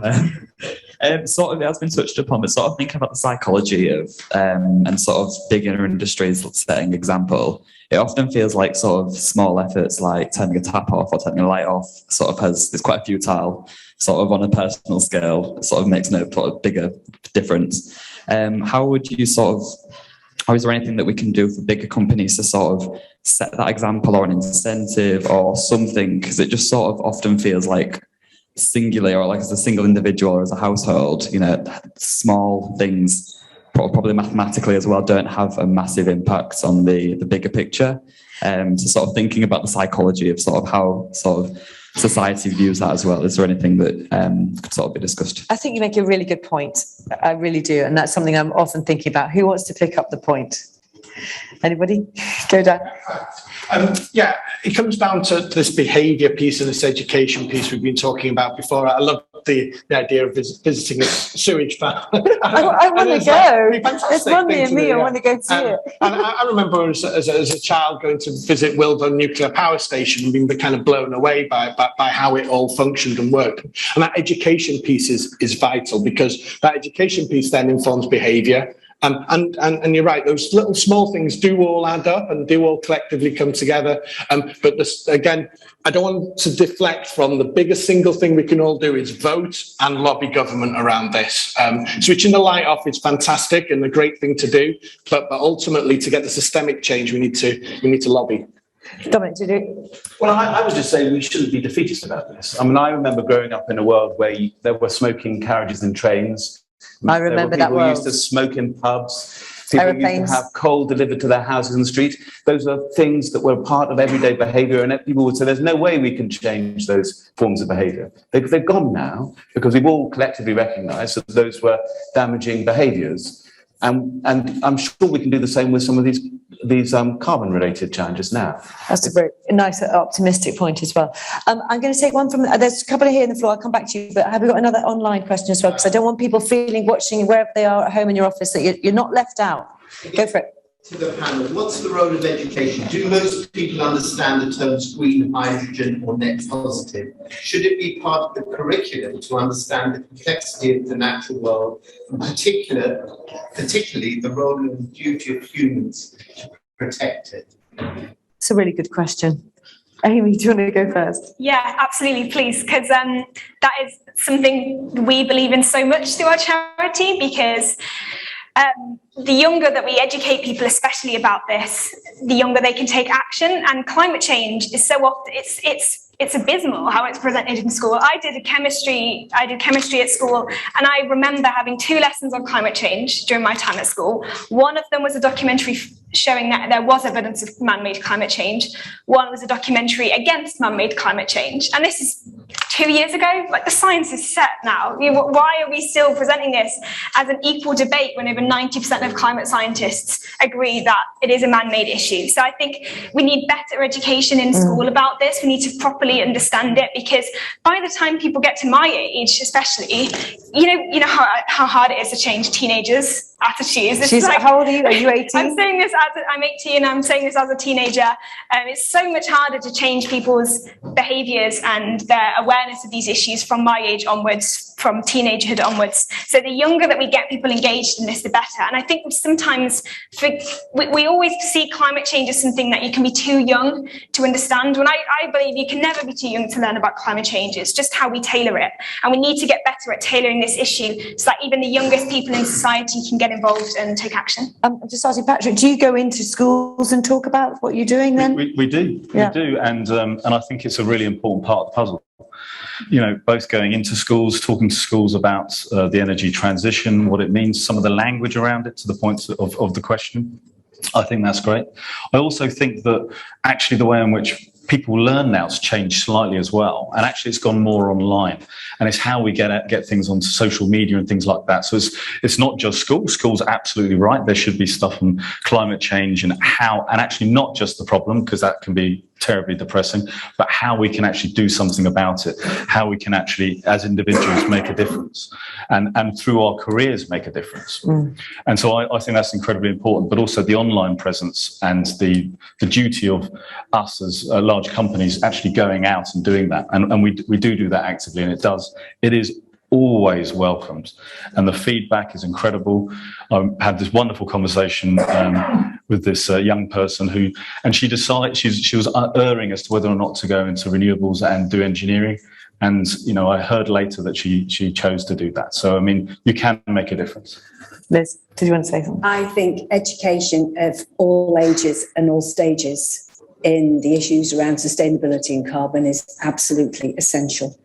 Sort of, it has been touched upon, but sort of thinking about the psychology of and sort of bigger industries setting example. It often feels like sort of small efforts like turning a tap off or turning a light off sort of it's quite futile, sort of on a personal scale, sort of makes no sort of bigger difference. How is there anything that we can do for bigger companies to sort of set that example, or an incentive or something? Because it just sort of often feels like singular, or like as a single individual or as a household, small things probably mathematically as well don't have a massive impact on the bigger picture. So sort of thinking about the psychology of sort of how sort of society views that as well. Is there anything that could sort of be discussed? I think you make a really good point. I really do. And that's something I'm often thinking about. Who wants to pick up the point? Anybody? Go down. Yeah, it comes down to this behaviour piece and this education piece we've been talking about before. I love the idea of visiting a sewage farm. I want to go. It's one near me. I want to go see it. And I remember as a child going to visit Wilburn Nuclear Power Station and being kind of blown away by how it all functioned and worked. And that education piece is vital, because that education piece then informs behaviour. And you're right, those little small things do all add up and do all collectively come together. But this, again, I don't want to deflect from the biggest single thing we can all do is vote and lobby government around this. Switching the light off is fantastic and a great thing to do, but ultimately to get the systemic change, we need to lobby. Dominic, did you? Well, I would just say we shouldn't be defeatist about this. I mean, I remember growing up in a world where there were smoking carriages and trains. I remember that world. People used to smoke in pubs. People Aeroplanes. used to have coal delivered to their houses in the street. Those are things that were part of everyday behaviour, and people would say there's no way we can change those forms of behaviour. They've gone now because we've all collectively recognised that those were damaging behaviours. And I'm sure we can do the same with some of these carbon-related challenges now. That's a very nice, optimistic point as well. I'm going to take one from, there's a couple here in the floor, I'll come back to you, but have we got another online question as well? Because I don't want people watching wherever they are at home in your office, that you're not left out. Go for it. To the panel, what's the role of education? Do most people understand the terms green hydrogen or net positive? Should it be part of the curriculum to understand the complexity of the natural world, and particularly the role and duty of humans to protect it? It's a really good question. Amy, do you want to go first? Yeah, absolutely, please, because that is something we believe in so much through our charity, because the younger that we educate people, especially about this, the younger they can take action. And climate change is so often, it's abysmal how it's presented in school. I did chemistry at school, and I remember having 2 lessons on climate change during my time at school. One of them was a documentary showing that there was evidence of man-made climate change. One was a documentary against man-made climate change. And this is 2 years ago. Like, the science is set now. Why are we still presenting this as an equal debate when over 90% of climate scientists agree that it is a man-made issue? So I think we need better education in school about this. We need to properly understand it, because by the time people get to my age, especially, you know how hard it is to change teenagers' attitudes. She's like, how old are you? Are you 18? I'm saying this I'm 18, and I'm saying this as a teenager. It's so much harder to change people's behaviours and their awareness of these issues from my age onwards, from teenagehood onwards. So the younger that we get people engaged in this, the better. And I think sometimes we always see climate change as something that you can be too young to understand. When I believe you can never be too young to learn about climate change. It's just how we tailor it. And we need to get better at tailoring this issue so that even the youngest people in society can get involved and take action. Just asking Patrick, do you go into schools and talk about what you're doing then? We do, and I think it's a really important part of the puzzle. Both going into schools, talking to schools about the energy transition, what it means, some of the language around it, to the points of the question. I think that's great. I also think that actually the way in which people learn now has changed slightly as well, and actually it's gone more online, and it's how we get things onto social media and things like that. So it's not just schools. Schools are absolutely right. There should be stuff on climate change and actually not just the problem, because that can be terribly depressing, but how we can actually do something about it, how we can actually, as individuals, make a difference, and through our careers make a difference. And so I think that's incredibly important, but also the online presence and the duty of us as large companies actually going out and doing that. And we do that actively, and it is always welcomed, and the feedback is incredible. I had this wonderful conversation with this young person she decided she was erring as to whether or not to go into renewables and do engineering, and I heard later that she chose to do that. So I mean, you can make a difference. Liz, did you want to say something? I think education of all ages and all stages in the issues around sustainability and carbon is absolutely essential.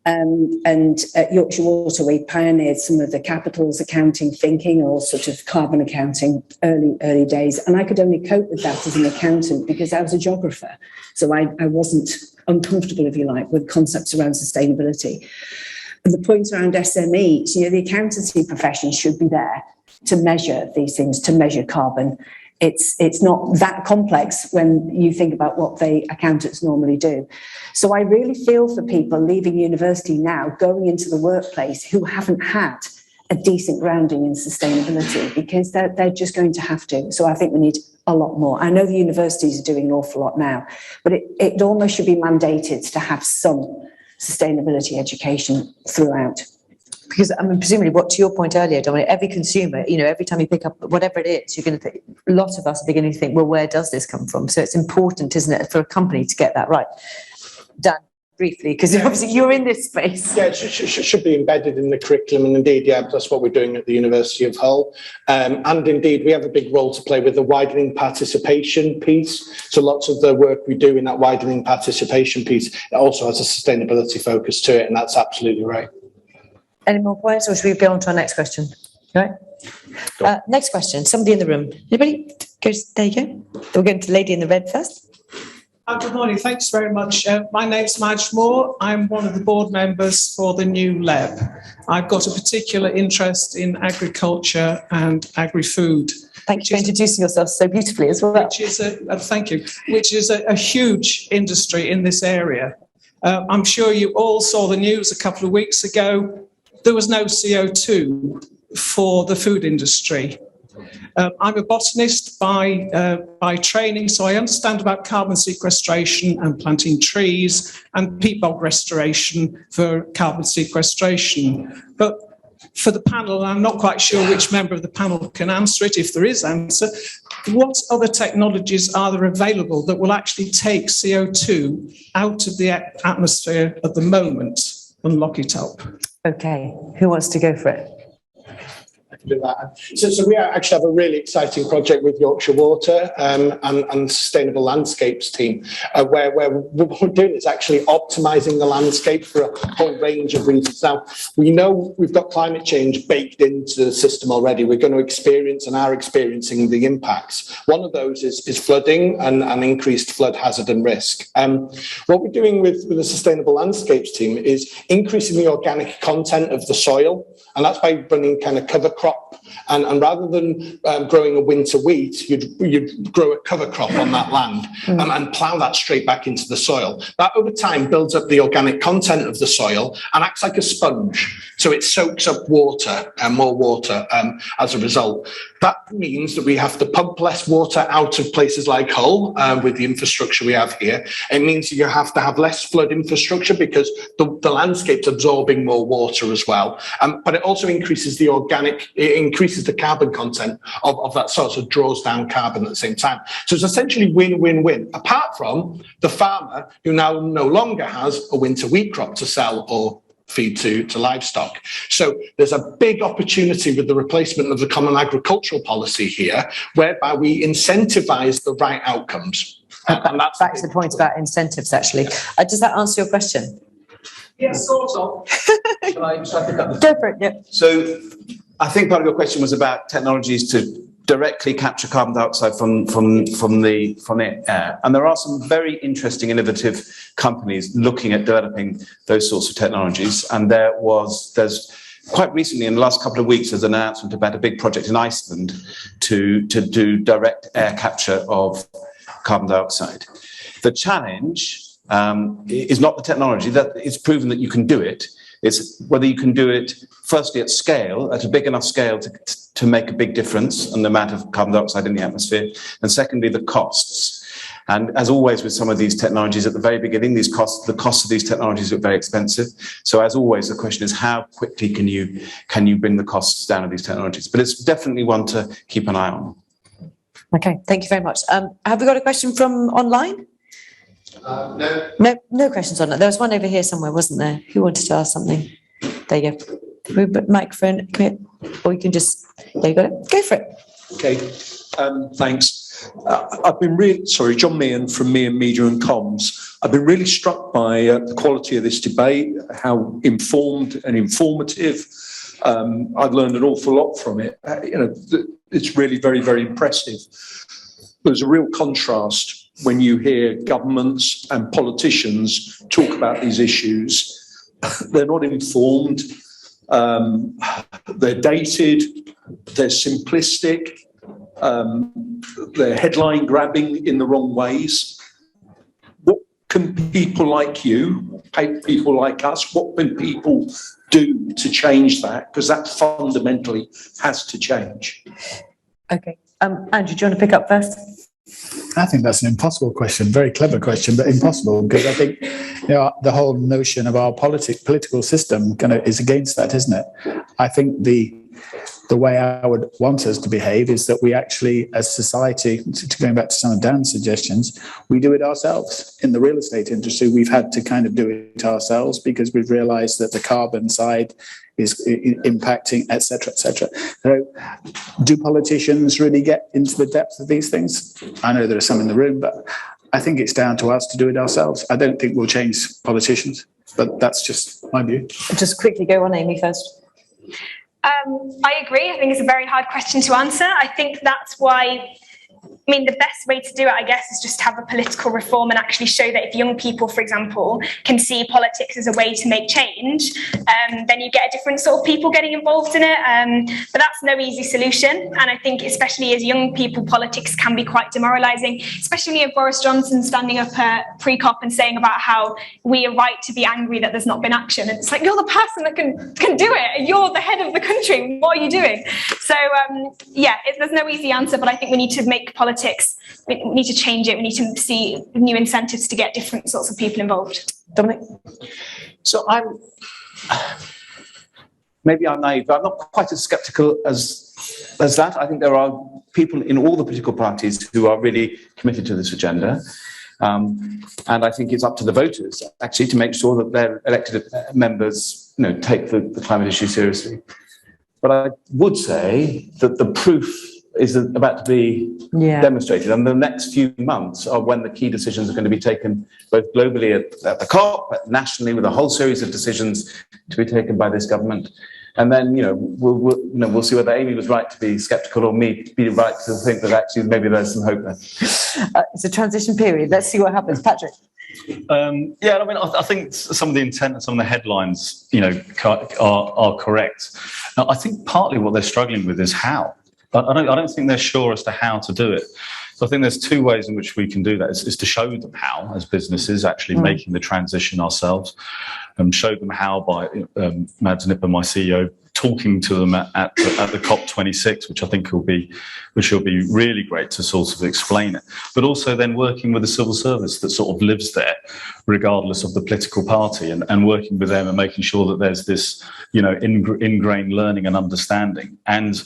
And at Yorkshire Water, we pioneered some of the capitals accounting thinking, or sort of carbon accounting, early days. And I could only cope with that as an accountant because I was a geographer. So I wasn't uncomfortable, if you like, with concepts around sustainability. And the point around SMEs, the accountancy profession should be there to measure these things, to measure carbon. It's not that complex when you think about what the accountants normally do. So I really feel for people leaving university now, going into the workplace, who haven't had a decent grounding in sustainability, because they're just going to have to. So I think we need a lot more. I know the universities are doing an awful lot now, but it almost should be mandated to have some sustainability education throughout. Because I mean, presumably, what to your point earlier, Dominic, every consumer, you know, every time you pick up whatever it is, you're going to think, a lot of us are beginning to think, well, where does this come from? So it's important, isn't it, for a company to get that right. Dan, briefly, because obviously you're in this space. Yeah, it should be embedded in the curriculum, and indeed, yeah, that's what we're doing at the University of Hull. And indeed, we have a big role to play with the widening participation piece. So lots of the work we do in that widening participation piece, it also has a sustainability focus to it, and that's absolutely right. Any more points, or should we go on to our next question? All right. Next question. Somebody in the room. Anybody? There you go. We're going to the lady in the red first. Good morning. Thanks very much. My name's Madge Moore. I'm one of the board members for the new LEB. I've got a particular interest in agriculture and agri-food. Thank you for introducing yourself so beautifully as well. Which is thank you. Which is a huge industry in this area. I'm sure you all saw the news a couple of weeks ago. There was no CO2 for the food industry. I'm a botanist by training, so I understand about carbon sequestration and planting trees and peat bog restoration for carbon sequestration. But for the panel, I'm not quite sure which member of the panel can answer it, if there is answer. What other technologies are there available that will actually take CO2 out of the atmosphere at the moment and lock it up? Okay, who wants to go for it? Do that. So we actually have a really exciting project with Yorkshire Water and Sustainable Landscapes team, where what we're doing is actually optimising the landscape for a whole range of reasons. Now, we know we've got climate change baked into the system already. We're going to experience and are experiencing the impacts. One of those is flooding and increased flood hazard and risk. What we're doing with the Sustainable Landscapes team is increasing the organic content of the soil, and that's by running kind of cover crop. And rather than growing a winter wheat, you'd grow a cover crop on that land and plough that straight back into the soil. That over time builds up the organic content of the soil and acts like a sponge. So it soaks up water and more water as a result. That means that we have to pump less water out of places like Hull with the infrastructure we have here. It means you have to have less flood infrastructure because the landscape's absorbing more water as well. But it also increases the increases the carbon content of that soil, so it draws down carbon at the same time. So it's essentially win-win-win, apart from the farmer who now no longer has a winter wheat crop to sell or feed to livestock. So there's a big opportunity with the replacement of the Common Agricultural Policy here, whereby we incentivise the right outcomes. And that's back to the point about incentives, actually. Does that answer your question? Yes, sort of. Shall I pick up Go for it, yeah. So I think part of your question was about technologies to directly capture carbon dioxide from the air. And there are some very interesting, innovative companies looking at developing those sorts of technologies. And there's quite recently, in the last couple of weeks, there's an announcement about a big project in Iceland to do direct air capture of carbon dioxide. The challenge is not the technology. That it's proven that you can do it. It's whether you can do it, firstly, at scale, at a big enough scale to make a big difference on the amount of carbon dioxide in the atmosphere, and secondly, the costs. And as always with some of these technologies, at the very beginning, the costs of these technologies are very expensive. So as always, the question is how quickly can you bring the costs down of these technologies? But it's definitely one to keep an eye on. Okay, thank you very much. Have we got a question from online? No questions on it. There was one over here somewhere, wasn't there? Who wanted to ask something? There you go. Microphone, come here. Or you can just, there you got it. Go for it. Okay, thanks. I've been really, John Meehan from Meehan Media and Comms. I've been really struck by the quality of this debate, how informed and informative. I've learned an awful lot from it. It's really very, very impressive. There's a real contrast when you hear governments and politicians talk about these issues. They're not informed, they're dated, they're simplistic, they're headline grabbing in the wrong ways. What can people like you, people like us, what can people do to change that? Because that fundamentally has to change. Okay. Andrew, do you want to pick up first? I think that's an impossible question, very clever question, but impossible, because I think the whole notion of our political system is against that, isn't it? I think the way I would want us to behave is that we actually, as society, going back to some of Dan's suggestions, we do it ourselves. In the real estate industry, we've had to kind of do it ourselves because we've realised that the carbon side is impacting, etc., etc. So, do politicians really get into the depth of these things? I know there are some in the room, but I think it's down to us to do it ourselves. I don't think we'll change politicians, but that's just my view. Just quickly go on, Amy, first. I agree. I think it's a very hard question to answer. I think that's why, the best way to do it, I guess, is just to have a political reform and actually show that if young people, for example, can see politics as a way to make change, then you get a different sort of people getting involved in it. But that's no easy solution. And I think especially as young people, politics can be quite demoralising, especially when you have Boris Johnson standing up at pre-COP and saying about how we are right to be angry that there's not been action. And it's like, you're the person that can do it. You're the head of the country. What are you doing? So, there's no easy answer, but I think we need to make politics, we need to change it. We need to see new incentives to get different sorts of people involved. Dominic? So maybe I'm naive, but I'm not quite as sceptical as that. I think there are people in all the political parties who are really committed to this agenda. And I think it's up to the voters, actually, to make sure that their elected members, take the climate issue seriously. But I would say that the proof is about to be demonstrated, and the next few months are when the key decisions are going to be taken, both globally at the COP, but nationally with a whole series of decisions to be taken by this government. And then, we'll see whether Amy was right to be sceptical or me to be right to think that actually maybe there's some hope there. It's a transition period. Let's see what happens. Patrick? I think some of the intent and some of the headlines, are correct. Now, I think partly what they're struggling with is how. I don't think they're sure as to how to do it. So I think there's two ways in which we can do that. Is to show them how, as businesses, actually making the transition ourselves. Show them how by Mads Nipper, my CEO, talking to them at the COP26, which I think will be really great to sort of explain it. But also then working with the civil service that sort of lives there, regardless of the political party, and working with them and making sure that there's this, ingrained learning and understanding. And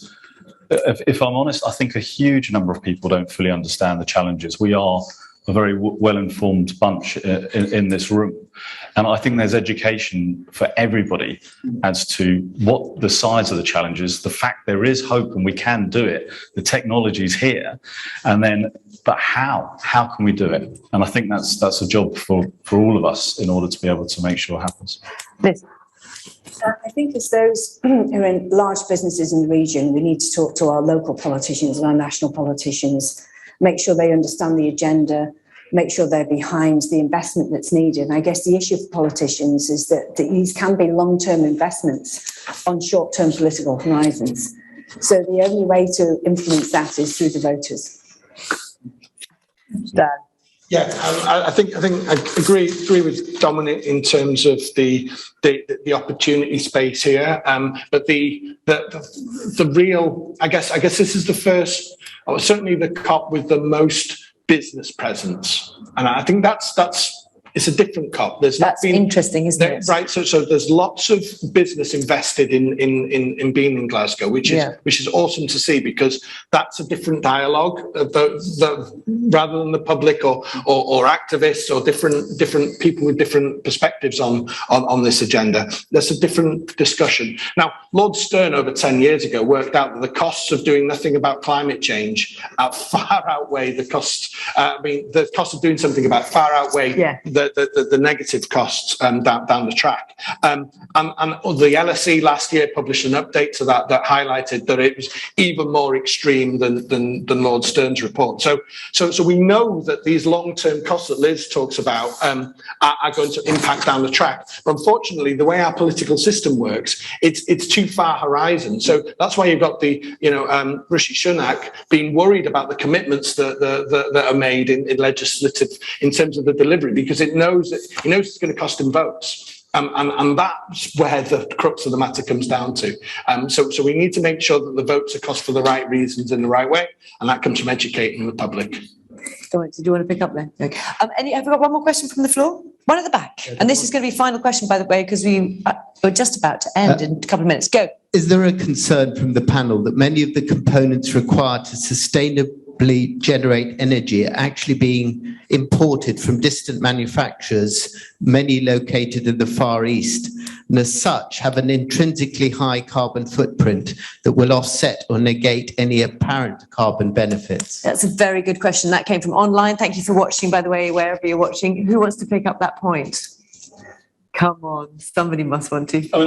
if I'm honest, I think a huge number of people don't fully understand the challenges. We are a very well-informed bunch in this room. And I think there's education for everybody as to what the size of the challenge is, the fact there is hope and we can do it, the technology's here, and then, but how? How can we do it? And I think that's a job for all of us in order to be able to make sure it happens. Liz? I think as those who are in large businesses in the region, we need to talk to our local politicians and our national politicians, make sure they understand the agenda, make sure they're behind the investment that's needed. And I guess the issue for politicians is that these can be long-term investments on short-term political horizons. So the only way to influence that is through the voters. Dan? Yeah, I think I agree with Dominic in terms of the opportunity space here. But the real, I guess this is the first, or certainly the COP with the most business presence, and I think that's it's a different COP. That's interesting, isn't it? Right. So there's lots of business invested in being in Glasgow, which is awesome to see, because that's a different dialogue. Rather than the public or activists or different people with different perspectives on this agenda, that's a different discussion. Now, Lord Stern over 10 years ago worked out that the costs of doing nothing about climate change far outweigh the costs. The cost of doing something about far outweigh the negative costs down the track. And the LSE last year published an update to that highlighted that it was even more extreme than Lord Stern's report. So we know that these long-term costs that Liz talks about are going to impact down the track. But unfortunately, the way our political system works, it's too far horizon. So that's why you've got the Rishi Sunak being worried about the commitments that are made in legislative in terms of the delivery, because he knows it's going to cost him votes. And that's where the crux of the matter comes down to. So we need to make sure that the votes are cost for the right reasons in the right way, and that comes from educating the public. Do you want to pick up then? Okay. Have we got one more question from the floor? One at the back. And this is going to be final question, by the way, because we're just about to end in a couple of minutes. Go. Is there a concern from the panel that many of the components required to sustainably generate energy are actually being imported from distant manufacturers, many located in the Far East, and as such have an intrinsically high carbon footprint that will offset or negate any apparent carbon benefits? That's a very good question. That came from online. Thank you for watching, by the way, wherever you're watching. Who wants to pick up that point? Come on, somebody must want to. I mean,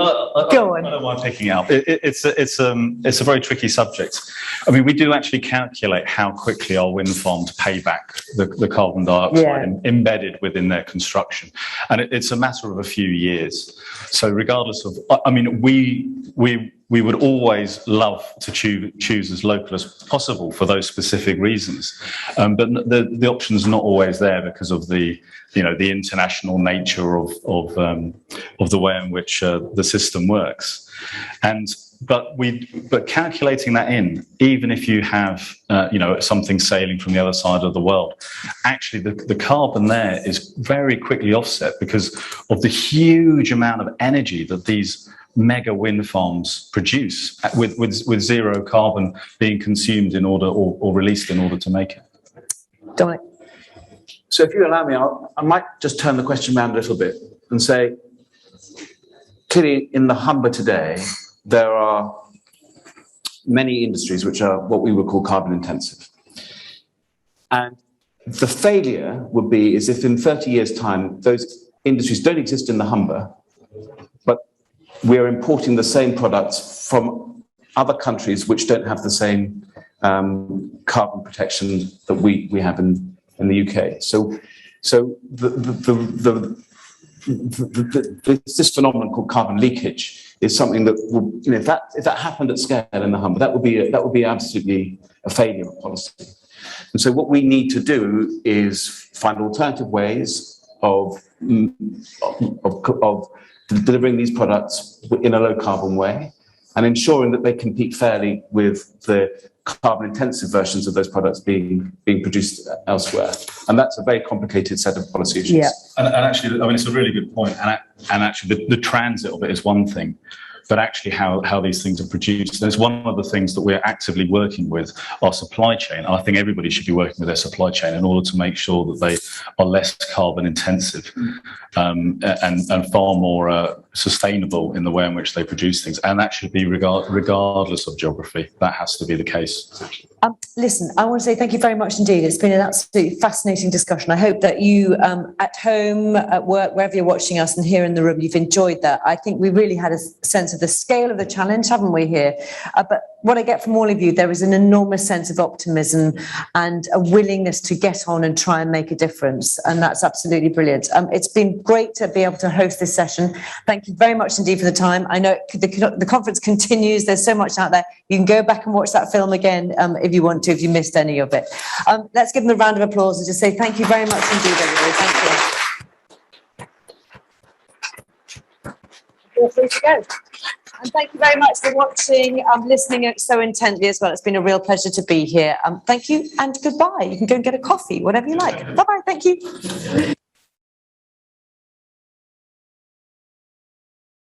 Go on. I don't mind picking it up. It's a very tricky subject. I mean, we do actually calculate how quickly our wind farms pay back the carbon dioxide embedded within their construction, and it's a matter of a few years. So, regardless of, I mean, we would always love to choose as local as possible for those specific reasons, but the option's not always there because of the international nature of the way in which the system works. But calculating that in, even if you have something sailing from the other side of the world, actually the carbon there is very quickly offset because of the huge amount of energy that these mega wind farms produce with zero carbon being consumed in order or released in order to make it. Dominic. So if you allow me, I might just turn the question around a little bit and say, clearly in the Humber today, there are many industries which are what we would call carbon intensive. And the failure would be is if in 30 years' time, those industries don't exist in the Humber, but we're importing the same products from other countries which don't have the same carbon protection that we have in the UK. So this phenomenon called carbon leakage is something that will, if that happened at scale in the Humber, that would be absolutely a failure of policy. And so what we need to do is find alternative ways of delivering these products in a low carbon way and ensuring that they compete fairly with the carbon intensive versions of those products being produced elsewhere. And that's a very complicated set of policy issues. Yeah. And actually, I mean, it's a really good point. And actually, the transit of it is one thing, but actually how these things are produced. And it's one of the things that we're actively working with our supply chain. And I think everybody should be working with their supply chain in order to make sure that they are less carbon intensive and far more sustainable in the way in which they produce things. And that should be regardless of geography. That has to be the case. Listen, I want to say thank you very much indeed. It's been an absolutely fascinating discussion. I hope that you at home, at work, wherever you're watching us and here in the room, you've enjoyed that. I think we really had a sense of the scale of the challenge, haven't we, here? But what I get from all of you, there is an enormous sense of optimism and a willingness to get on and try and make a difference. And that's absolutely brilliant. It's been great to be able to host this session. Thank you very much indeed for the time. I know the conference continues. There's so much out there. You can go back and watch that film again if you want to, if you missed any of it. Let's give them a round of applause and just say thank you very much indeed, everybody. Thank you. Feel free to go. And thank you very much for watching, listening so intently as well. It's been a real pleasure to be here. Thank you and goodbye. You can go and get a coffee, whatever you like. Bye-bye. Thank you.